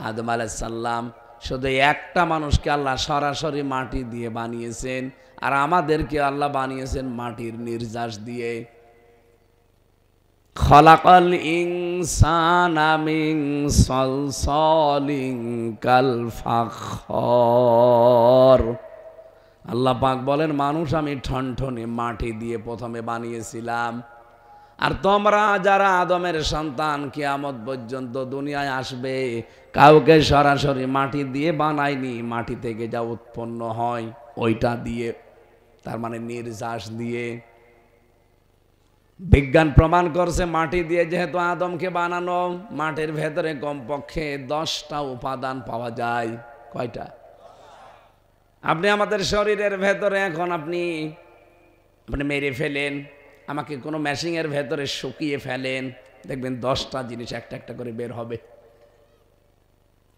আদম আলাইহিস সালাম। শুধু একটা মানুষকে আল্লাহ সরাসরি মাটি দিয়ে বানিয়েছেন, আর আমাদেরকে আল্লাহ বানিয়েছেন মাটির নির্যাস দিয়ে। খলাকাল ইনসানা মিন সালসালিন কাল ফাখর। আল্লাহ পাক বলেন মানুষ আমি ঠনঠনে মাটি দিয়ে প্রথমে বানিয়েছিলাম, আর তোমরা যারা আদমের সন্তান কিয়ামত পর্যন্ত দুনিয়ায় আসবে কাউকে সরাসরি মাটি দিয়ে বানাইনি, মাটি থেকে যা উৎপন্ন হয় ওইটা দিয়ে, তার মানে নির্যাস দিয়ে। বিজ্ঞান প্রমাণ করছে মাটি দিয়ে যেহেতু আদমকে বানানো, মাটির ভেতরে কমপক্ষে 10টা উপাদান পাওয়া যায়। কয়টা? আপনি আমাদের শরীরের ভেতরে এখন আপনি মেরে ফেলেন, আমাকে কোনো মেশিনের ভেতরে শুকিয়ে ফেলেন, দেখবেন 10টা জিনিস একটা একটা করে বের হবে।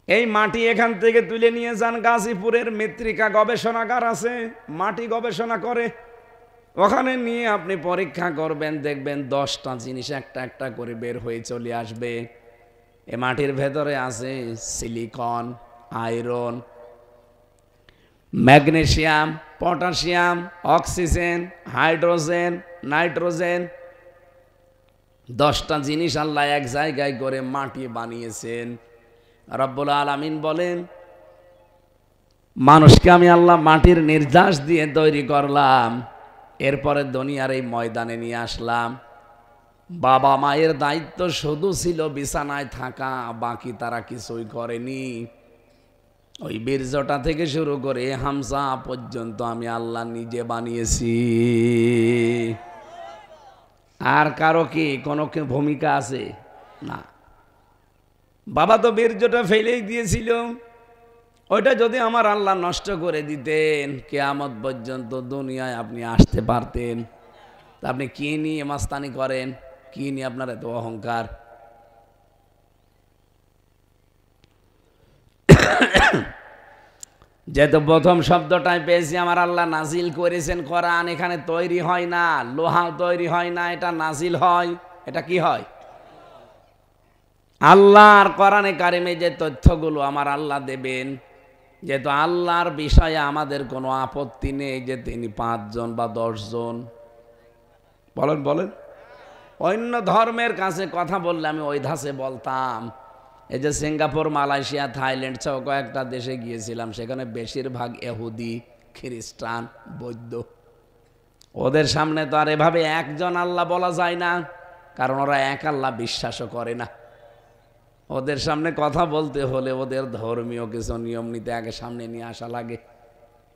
এই মাটি এখান থেকে তুলে নিয়ে যান গাজীপুরের মৃত্তিকা গবেষণাগার আছে, মাটি গবেষণা করে, ওখানে নিয়ে আপনি পরীক্ষা করবেন, দেখবেন 10টা জিনিস একটা একটা করে বের হয়ে চলে আসবে। এ মাটির ভেতরে আছে silicon, iron, magnesium, potassium, oxygen, hydrogen, nitrogen. 10টা জিনিস আল্লাহ এক জায়গায় করে মাটি বানিয়েছেন। রব্বুল আলামিন বলেন, মানুষকে আমি আল্লাহ মাটির নির্যাস দিয়ে তৈরি করলাম, এরপরে দুনিয়ার এই ময়দানে নিয়ে আসলাম। বাবা মায়ের দায়িত্ব শুধু ছিল বিছানায় থাকা, বাকি তারা কিছুই করেনি। ওই বীর্যটা থেকে শুরু করে হামজা পর্যন্ত আমি আল্লাহ নিজে বানিয়েছি। আর কারো কি কোনো ভূমিকা আছে? না। বাবা তো বীর্যটা ফেলেই দিয়েছিল, ওইটা যদি আমার আল্লাহ নষ্ট করে দিতেন, কিয়ামত পর্যন্ত দুনিয়ায় আপনি আসতে পারতেন। তা আপনি কি নিয়ে মাস্তানি করেন? কি নিয়ে আপনার এত অহংকার? যেহেতু প্রথম শব্দটাই পেয়েছি, আমার আল্লাহ নাজিল করেছেন কোরআন, এখানে তৈরি হয় না, লোহা তৈরি হয় না, এটা নাজিল হয়। এটা কি হয়? আল্লাহর কোরআনে কারিমে যে তথ্যগুলো আমার আল্লাহ দেবেন, যেহেতু আল্লাহর বিষয়ে আমাদের কোনো আপত্তি নেই যে তিনি 5 জন বা 10 জন। বলেন বলেন। অন্য ধর্মের কাছে কথা বললে আমি ওই ধাঁচে বলতাম। এই যে সিঙ্গাপুর, মালয়েশিয়া, থাইল্যান্ড সহ কয়েকটা দেশে গিয়েছিলাম, সেখানে বেশিরভাগ ইহুদি, খ্রিস্টান, বৌদ্ধ। ওদের সামনে তো আর এভাবে একজন আল্লাহ বলা যায় না, কারণ ওরা এক আল্লাহ বিশ্বাসও করে না। ওদের সামনে কথা বলতে হলে ওদের ধর্মীয় কিছু নিয়ম নীতি আগে সামনে নিয়ে আসা লাগে,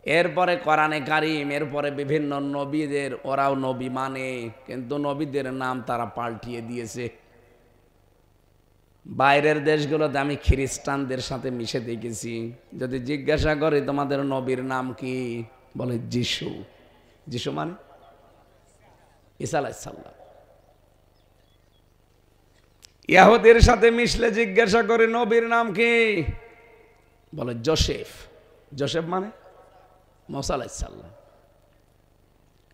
এরপরে কোরআনে কারিম, এরপরে বিভিন্ন নবীদের, ওরাও নবী মানে, কিন্তু নবীদের নাম তারা পাল্টিয়ে দিয়েছে। বাইরের দেশগুলোতে আমি খ্রিস্টানদের সাথে মিশে দেখেছি, যদি জিজ্ঞাসা করি তোমাদের নবীর নাম কি, বলে যিশু। যিশু মানে ঈসা আলাইহিস সালাম। ইহুদির সাথে মিশলে জিজ্ঞাসা করে নবীর নাম কি, বলে যোসেফ। যোসেফ মানে মুসা আলাইহিস সালাম।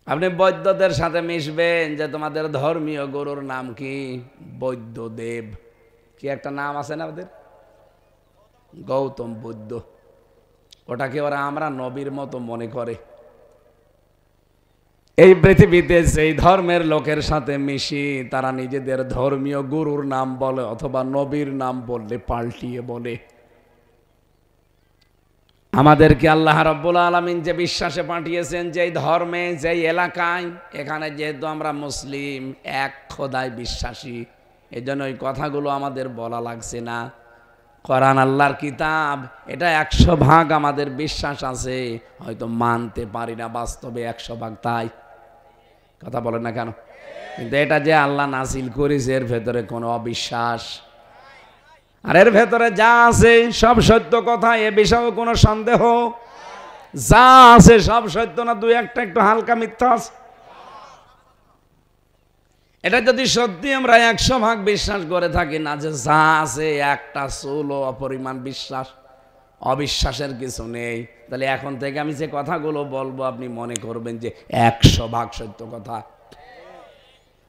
আপনি বৌদ্ধদের সাথে মিশবেন, যে তোমাদের ধর্মীয় গুরুর নাম কি, বৌদ্ধদেব। কি একটা নাম আছে না ওদের, গৌতম বুদ্ধ। ওটাকে ওরা আমরা নবীর মতো মনে করে। এই পৃথিবীতে সেই ধর্মের লোকের সাথে মিশি, তারা নিজেদের ধর্মীয় গুরুর নাম বলে, অথবা নবীর নাম বললে পাল্টিয়ে বলে। আমাদেরকে আল্লাহ রাব্বুল আলামিন যে বিশ্বাসে পাঠিয়েছেন, যেই ধর্মে, যেই এলাকায়, এখানে যেহেতু আমরা মুসলিম, এক খোদায় বিশ্বাসী, এই জন্য ওই কথাগুলো আমাদের বলা লাগছে না। কোরআন আল্লাহর কিতাব, এটা 100% আমাদের বিশ্বাস আছে, হয়তো মানতে পারি না বাস্তবে 100%। তাই কথা বলেন না কেন? কিন্তু এটা যে আল্লাহ নাজিল করেছে, এর ভেতরে কোনো অবিশ্বাস, আর এর ভেতরে যা আছে সব সত্য কথা, এ বিষয়ে কোনো সন্দেহ, যা আছে সব সত্য না, 2-1টা একটু হালকা মিথ্যা আছে। এটা যদি সত্যি আমরা 100% বিশ্বাস করে থাকি না, যে যা আছে একটা চুলো অপরিমাণ বিশ্বাস, অবিশ্বাসের কিছু নেই, তাহলে এখন থেকে আমি যে কথাগুলো বলবো আপনি মনে করবেন যে 100% সত্য কথা।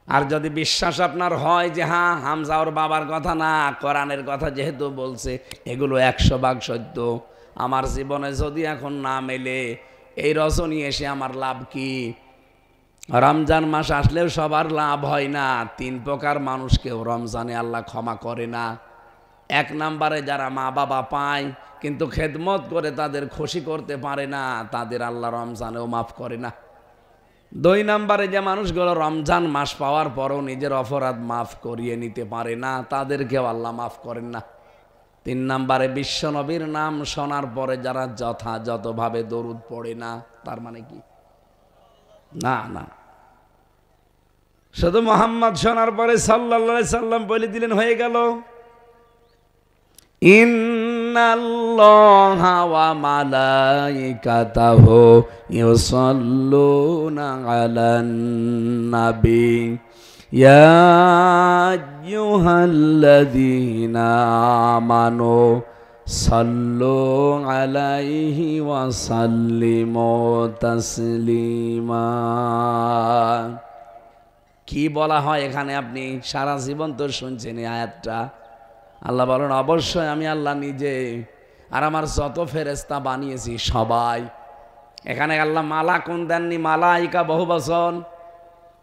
আর যদি বিশ্বাস আপনার হয় যে হ্যাঁ, হামজা ওর বাবার কথা না, কোরআনের কথা যেহেতু বলছে, এগুলো 100% সত্য, আমার জীবনে যদি এখন না মেলে, এই রজনী এসে আমার লাভ কি? রমজান মাস আসলেও সবার লাভ হয় না। 3 প্রকার মানুষকেও রমজানে আল্লাহ ক্ষমা করে না। 1 নম্বরে যারা মা বাবা পায় কিন্তু খেদমত করে তাদের খুশি করতে পারে না, তাদের আল্লাহ রমজানেও মাফ করে না। 2 নম্বরে যে মানুষগুলো রমজান মাস পাওয়ার পরও নিজের অপরাধ মাফ করিয়ে নিতে পারে না, তাদেরকেও আল্লাহ মাফ করেন না। 3 নম্বরে বিশ্বনবীর নাম শোনার পরে যারা যথাযথভাবে দরুদ পড়ে না, তার মানে কি? না না, শুধু মোহাম্মদ শোনার পরে সাল্লাল্লাহু আলাইহি সাল্লাম বলে দিলেন, হয়ে গেল। ইন্নাল্লাহা ওয়া মালাইকাতাহু ইউসাল্লুনা আলান নাবী ইয়া আইয়ুহাল্লাযীনা আমানু সাল্লু আলাইহি ওয়া সাল্লিমু তাসলিমা। কি বলা হয় এখানে? আপনি সারা জীবন তো শুনছেন এই আয়াতটা। আল্লাহ বলেন, অবশ্যই আমি আল্লাহ নিজে আর আমার যত ফেরেশতা বানিয়েছি সবাই। এখানে আল্লাহ মালাকুন দেননি, মালাইকা বহুবচন।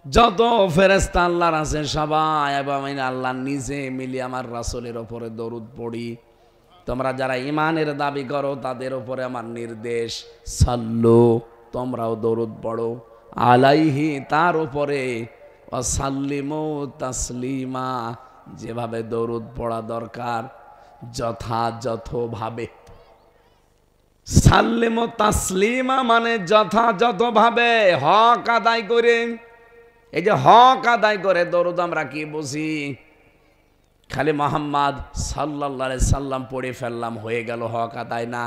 যত ফেরেশতা আল্লাহর আছে সবাই, এবং আমি আল্লাহ নিজে মিলি আমার রাসূলের ওপরে দরুদ পড়ি। তোমরা যারা ঈমানের দাবি করো তাদের ওপরে আমার নির্দেশ, সাল্লু, তোমরাও দরুদ পড়ো, আলাইহি, তার উপরে, ওয়াসাল্লিমু তাসলিমা, যেভাবে দরুদ পড়া দরকার যথাযথভাবে। সাল্লিমু তাসলিমা মানে যথাযথভাবে, হক আদায় করে। এই যে হক আদায় করে দরুদ আমরা কি বুঝি? খালি মুহাম্মদ সাল্লাল্লাহু আলাইহি সাল্লাম পড়ে ফেললাম, হয়ে গেল, হক আদায় না।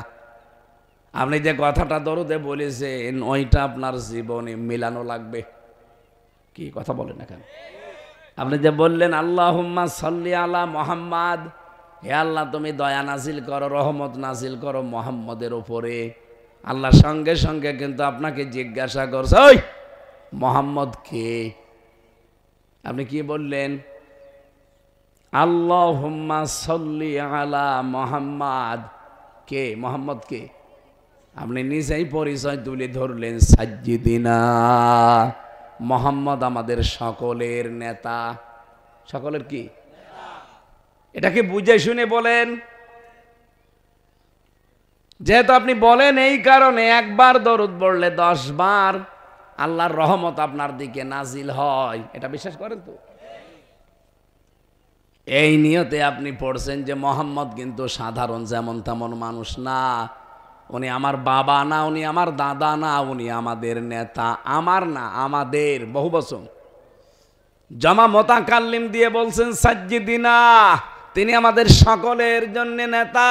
আপনি যে কথাটা দরুদে বলেছেন ওইটা আপনার জীবনে মিলানো লাগবে। কি কথা বলেন না কেন? আপনি যে বললেন আল্লাহুম্মা সাল্লি আলা মুহাম্মাদ, হে আল্লাহ তুমি দয়া নাজিল করো, রহমত নাজিল করো মুহাম্মদের উপরে। আল্লাহ সঙ্গে সঙ্গে কিন্তু আপনাকে জিজ্ঞাসা করছে, ওই মুহাম্মদ কে? আপনি কি বললেন? আল্লাহুম্মা সাল্লি আলা মুহাম্মাদ। কে? মুহাম্মদ কে? আপনি নিজেই পরিচয় তুলে ধরলেন, সাজ্জিদিনা, মুহাম্মদ আমাদের সকলের নেতা। সকলের কি? এটাকে বুঝে শুনে বলেন। যেহেতু আপনি বলেন এই কারণে একবার দরুদ পড়লে 10 বার আল্লাহর রহমত আপনার দিকে নাজিল হয়, এটা বিশ্বাস করেন তো? এই নিয়তে আপনি পড়ছেন যে মুহাম্মদ কিন্তু সাধারণ যেমন তেমন মানুষ না, উনি আমার বাবা না, উনি আমার দাদা না, উনি আমাদের নেতা। আমার না, আমাদের, বহুবচন। জামা মুতাকাল্লিম দিয়ে বলছেন সাজ্জিদিনা, তিনি আমাদের সকলের জন্য নেতা।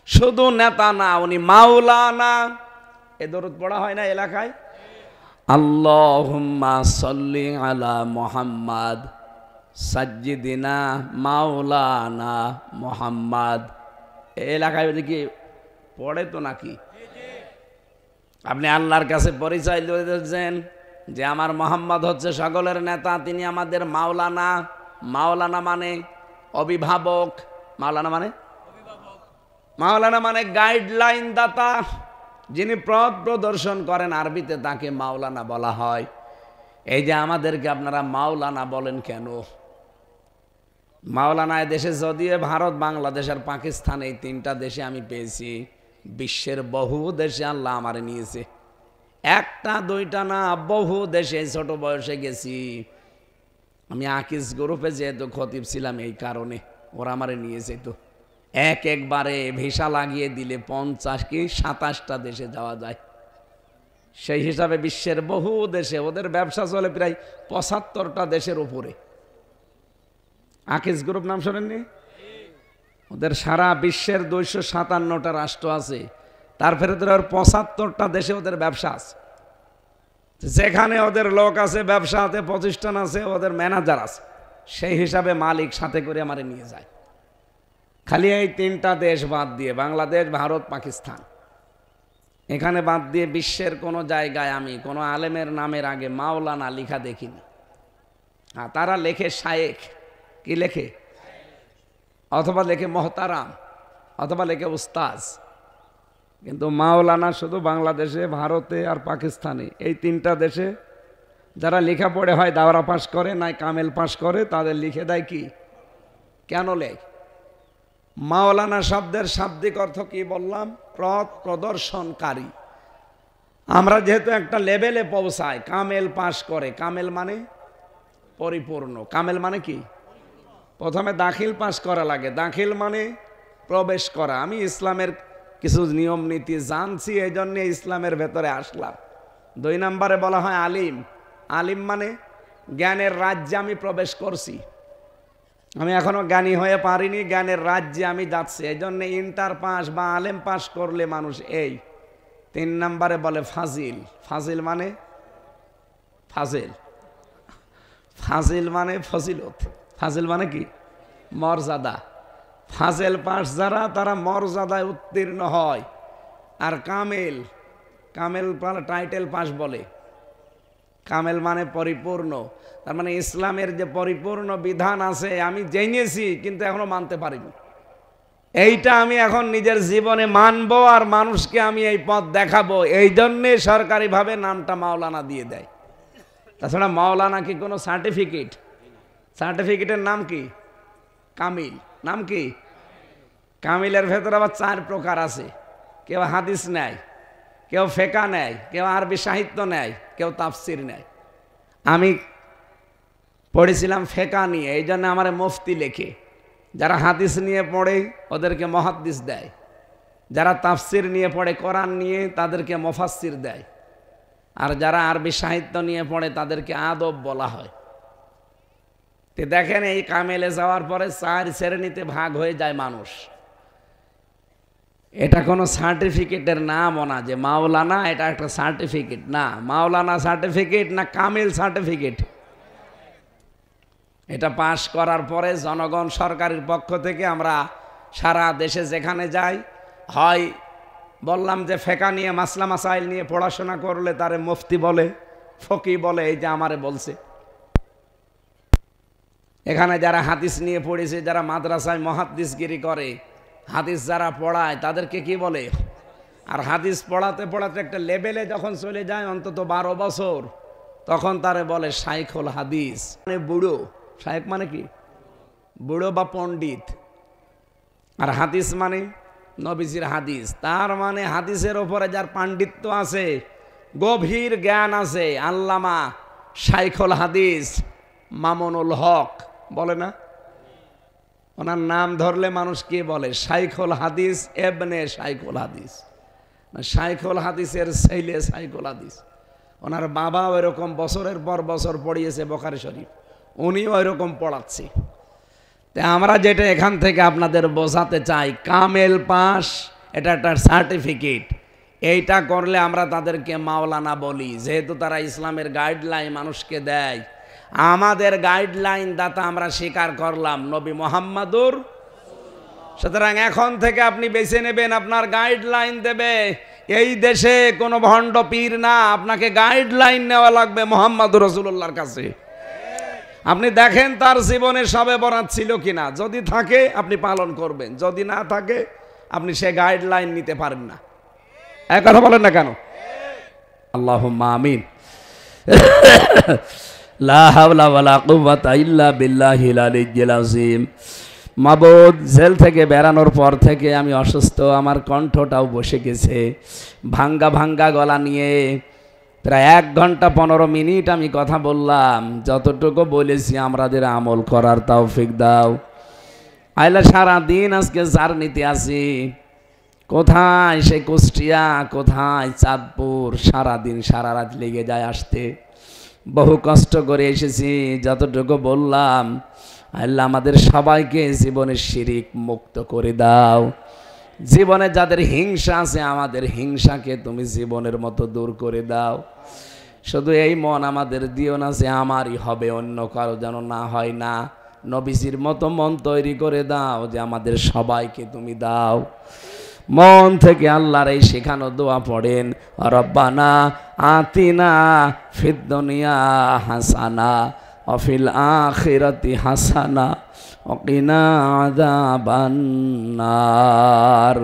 শুধু নেতা না, উনি মাওলানা। এ দরুদ পড়া হয় না এলাকায়? আল্লাহুম্মা সাল্লি আলা মুহাম্মাদ সাজ্জিদিনা মাওলানা মুহাম্মাদ। এলাকায় কি পড়ে তো নাকি? আপনি আল্লাহর কাছে পরিচয় দিয়েছেন যে আমার মুহাম্মদ হচ্ছে সকলের নেতা, তিনি আমাদের মাওলানা। মাওলানা মানে অভিভাবক। মাওলানা মানে? মাওলানা মানে গাইডলাইন দাতা, যিনি পথ প্রদর্শন করেন, আরবিতে তাকে মাওলানা বলা হয়। এই যে আমাদেরকে আপনারা মাওলানা বলেন কেন? মাওলানা দেশে যদিও ভারত, বাংলাদেশ আর পাকিস্তান, এই 3টা দেশে আমি পেয়েছি। বিশ্বের বহু দেশে আল্লাহ আমারে নিয়েছে, 1টা 2টা না, বহু দেশে ছোট বয়সে গেছি। আমি আকিস গ্রুপে যেহেতু খতিব ছিলাম, এই কারণে ওরা আমারে নিয়েছে। তো একবারে ভিসা লাগিয়ে দিলে 50 কি 27টা দেশে যাওয়া যায়। সেই হিসাবে বিশ্বের বহু দেশে ওদের ব্যবসা চলে প্রায় 75টা দেশের উপরে। আকিস গ্রুপ নাম শোনেননি? ওদের সারা বিশ্বের 257টা রাষ্ট্র আছে, তার ভেতরে 75টা দেশে ওদের ব্যবসা আছে। যেখানে ওদের লোক আছে, ব্যবসাতে প্রতিষ্ঠান আছে, ওদের ম্যানেজার আছে, সেই হিসাবে মালিক সাথে করে আমারে নিয়ে যায়। খালি এই 3টা দেশ বাদ দিয়ে, বাংলাদেশ, ভারত, পাকিস্তান, এখানে বাদ দিয়ে বিশ্বের কোনো জায়গায় আমি কোনো আলেমের নামের আগে মাওলানা লেখা দেখিনি। তারা লেখে শায়েখ, কি লেখে? অথবা লেখে মহতারাম, অথবা লেখে উস্তাজ। কিন্তু মাওলানা শুধু বাংলাদেশে, ভারতে আর পাকিস্তানে, এই 3টা দেশে যারা লেখাপড়ে হয় দাওরা পাস করে, নাই কামেল পাস করে, তাদের লিখে দেয় কি? কেন লেখ? মাওলানা শব্দের শাব্দিক অর্থ কি বললাম? পথ প্রদর্শনকারী। আমরা যেহেতু একটা লেভেলে পৌঁছাই, কামেল পাস করে। কামেল মানে পরিপূর্ণ। কামেল মানে কি? প্রথমে দাখিল পাস করা লাগে। দাখিল মানে প্রবেশ করা। আমি ইসলামের কিছু নিয়ম নীতি জানছি, এই জন্য ইসলামের ভেতরে আসলাম। 2 নম্বরে বলা হয় আলিম। আলিম মানে জ্ঞানের রাজ্যে আমি প্রবেশ করছি। আমি এখনো জ্ঞানী হয়ে পারিনি, জ্ঞানের রাজ্যে আমি যাচ্ছি। এই জন্য ইন্টার পাস বা আলেম পাস করলে মানুষ এই 3 নম্বরে বলে ফাজিল। ফাজিল মানে ফাজিল, ফাজিল মানে ফজিলত, ফাজিল মানে কি মর্যাদা। ফাজিল পাস যারা তারা মর্যাদায় উত্তীর্ণ হয়। আর কামেল, কামেল টাইটেল পাস বলে। কামেল মানে পরিপূর্ণ। তার মানে ইসলামের যে পরিপূর্ণ বিধান আছে আমি জেনেছি কিন্তু এখনো মানতে পারিনি, এইটা আমি এখন নিজের জীবনে মানবো আর মানুষকে আমি এই পথ দেখাবো। এই জন্যে সরকারিভাবে নামটা মাওলানা দিয়ে দেয়। তাছাড়া মাওলানা কি কোনো সার্টিফিকেট? সার্টিফিকেটের নাম কি? কামিল। নাম কি? কামিলের ভেতরে আবার 4 প্রকার আছে। কেউ হাদিস নেয়, কেউ ফেকা নেয়, কেউ আরবি সাহিত্য নেয়, কেউ তাফসির নেয়। আমি পড়েছিলাম ফেকা নিয়ে, এই জন্য আমার মুফতি লেখে। যারা হাদিস নিয়ে পড়ে ওদেরকে মুহাদ্দিস দেয়, যারা তাফসির নিয়ে পড়ে কোরআন নিয়ে তাদেরকে মুফাসসির দেয়, আর যারা আরবি সাহিত্য নিয়ে পড়ে তাদেরকে আদব বলা হয়। তো দেখেন এই কামেলে যাওয়ার পরে 4 শ্রেণীতে ভাগ হয়ে যায় মানুষ। এটা কোনো সার্টিফিকেটের নামও না যে মাওলানা এটা একটা সার্টিফিকেট, না। মাওলানা সার্টিফিকেট না কামিল সার্টিফিকেট। এটা পাশ করার পরে জনগণ সরকারের পক্ষ থেকে আমরা সারা দেশে যেখানে যাই, হয় বললাম যে ফেকা নিয়ে মাসলা মাসাইল নিয়ে পড়াশোনা করলে তারে মুফতি বলে, ফকি বলে, এই যে আমারে বলছে। এখানে যারা হাদিস নিয়ে পড়েছে, যারা মাদ্রাসায় মুহাদ্দিসগিরি করে, হাদিস যারা পড়ায় তাদেরকে কি বলে? আর হাদিস পড়াতে পড়াতে একটা লেভেলে যখন চলে যায় অন্তত 12 বছর, তখন তারে বলে শাইখুল হাদিস, মানে বুড়ো। শাইখ মানে কি? বুড়ো বা পণ্ডিত। আর হাদিস মানে নবীজির হাদিস। তার মানে হাদিসের ওপরে যার পাণ্ডিত্য আছে, গভীর জ্ঞান আছে, আল্লামা শাইখুল হাদিস মামুনুল হক বলে না? ওনার নাম ধরলে মানুষ কি বলে? শাইখুল হাদিস এবনে শাইখুল হাদিস, না শাইখুল হাদিসের ছেলে শাইখুল হাদিস। ওনার বাবা ওইরকম বছরের পর বছর পড়িয়েছে বুখারী শরীফ, উনিও ওইরকম পড়াচ্ছে। তাই আমরা যেটা এখান থেকে আপনাদের বোঝাতে চাই, কামেল পাস এটা একটা সার্টিফিকেট। এইটা করলে আমরা তাদেরকে মাওলানা বলি, যেহেতু তারা ইসলামের গাইডলাইন মানুষকে দেয়। আমাদের গাইডলাইন দাতা আমরা স্বীকার করলাম নবী মুহাম্মাদুর। সুতরাং এখন থেকে আপনি বেছে নেবেন, আপনার গাইডলাইন দেবে এই দেশে কোনো ভণ্ড পীর না, আপনাকে গাইডলাইন নেওয়া লাগবে মুহাম্মাদুর রাসূলুল্লাহর কাছে। আপনি দেখেন তার জীবনে শবে বরাত ছিল কিনা, যদি থাকে আপনি পালন করবেন, যদি না থাকে আপনি সে গাইডলাইন নিতে পারেন না। এক কথা বলেন না কেন? আল্লাহুম্মা আমিন। লা হাওলা ওয়ালা কুওয়াতা ইল্লা বিল্লাহিল আলিয়্যিল আযীম। মাবুদ, জেল থেকে বেরানোর পর থেকে আমি অসুস্থ, আমার কণ্ঠটাও বসে গেছে, ভাঙ্গা ভাঙ্গা গলা নিয়ে প্রায় 1 ঘন্টা 15 মিনিট আমি কথা বললাম। যতটুকু বলেছি আমাদের আমল করার তৌফিক দাও। আইলা সারা দিন আজকে জার্নিতে আছি, কোথায় সে কুষ্টিয়া, কোথায় চাঁদপুর, সারা দিন সারা রাত লেগে যায় আসতে। বহু কষ্ট করে এসেছি। যতটুকু বললাম, আল্লাহ আমাদের সবাইকে জীবনের শিরিক মুক্ত করে দাও। জীবনে যাদের হিংসা আছে, আমাদের হিংসাকে তুমি জীবনের মতো দূর করে দাও। শুধু এই মন আমাদের দিও না যে আমারই হবে, অন্য কারো যেন না হয় না। নবীজির মতো মন তৈরি করে দাও যে আমাদের সবাইকে তুমি দাও। মন থেকে আল্লাহর এই শেখানো দোয়া পড়েন, রব্বানা আতিনা ফিদ দুনিয়া হাসানা ওয়া ফিল আখিরাতি হাসানা ওয়া কিনা আযাবান নার।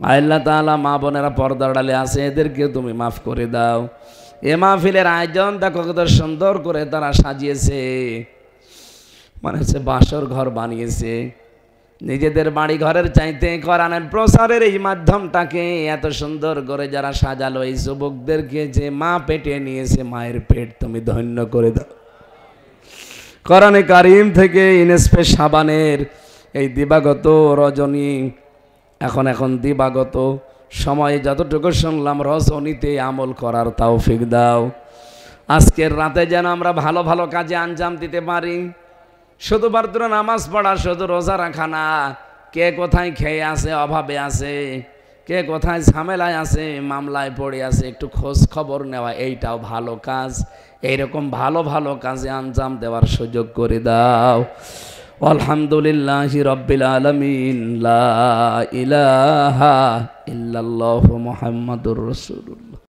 আল্লাহ তাআলা মা বোনেরা পর্দার আড়ালে আছে, এদেরকে তুমি মাফ করে দাও। এ মাহফিলের আয়োজন দেখো কত সুন্দর করে তারা সাজিয়েছে, মানে হচ্ছে বাসর ঘর বানিয়েছে। নিজেদের বাড়ি ঘরের চাইতে কোরআনের প্রচারের এই মাধ্যমটাকে এত সুন্দর করে যারা সাজালো, এই যুবকদেরকে যে মা পেটে নিয়েছে, মায়ের পেট তুমি ধন্য করে দাও। কোরআনে কারিম থেকে ইনস্পে সাবানের এই দিবাগত রজনী, এখন দিবাগত সময়ে যতটুকু শুনলাম, রজনীতে আমল করার তৌফিক দাও। আজকের রাতে যেন আমরা ভালো ভালো কাজে আঞ্জাম দিতে পারি। শুধু মাত্র নামাজ পড়া, শুধু রোজা রাখা না, কে কোথায় খেয়ে আছে, অভাবে আছে, কে কোথায় ঝামেলায় আছে, মামলায় পড়ে আছে, একটু খোঁজ খবর নেওয়া, এইটাও ভালো কাজ। এইরকম ভালো ভালো কাজে আঞ্জাম দেওয়ার সুযোগ করে দাও। আলহামদুলিল্লাহি রাব্বিল আলামিন, লা ইলাহা ইল্লাল্লাহু মুহাম্মাদুর রাসূলুল্লাহ।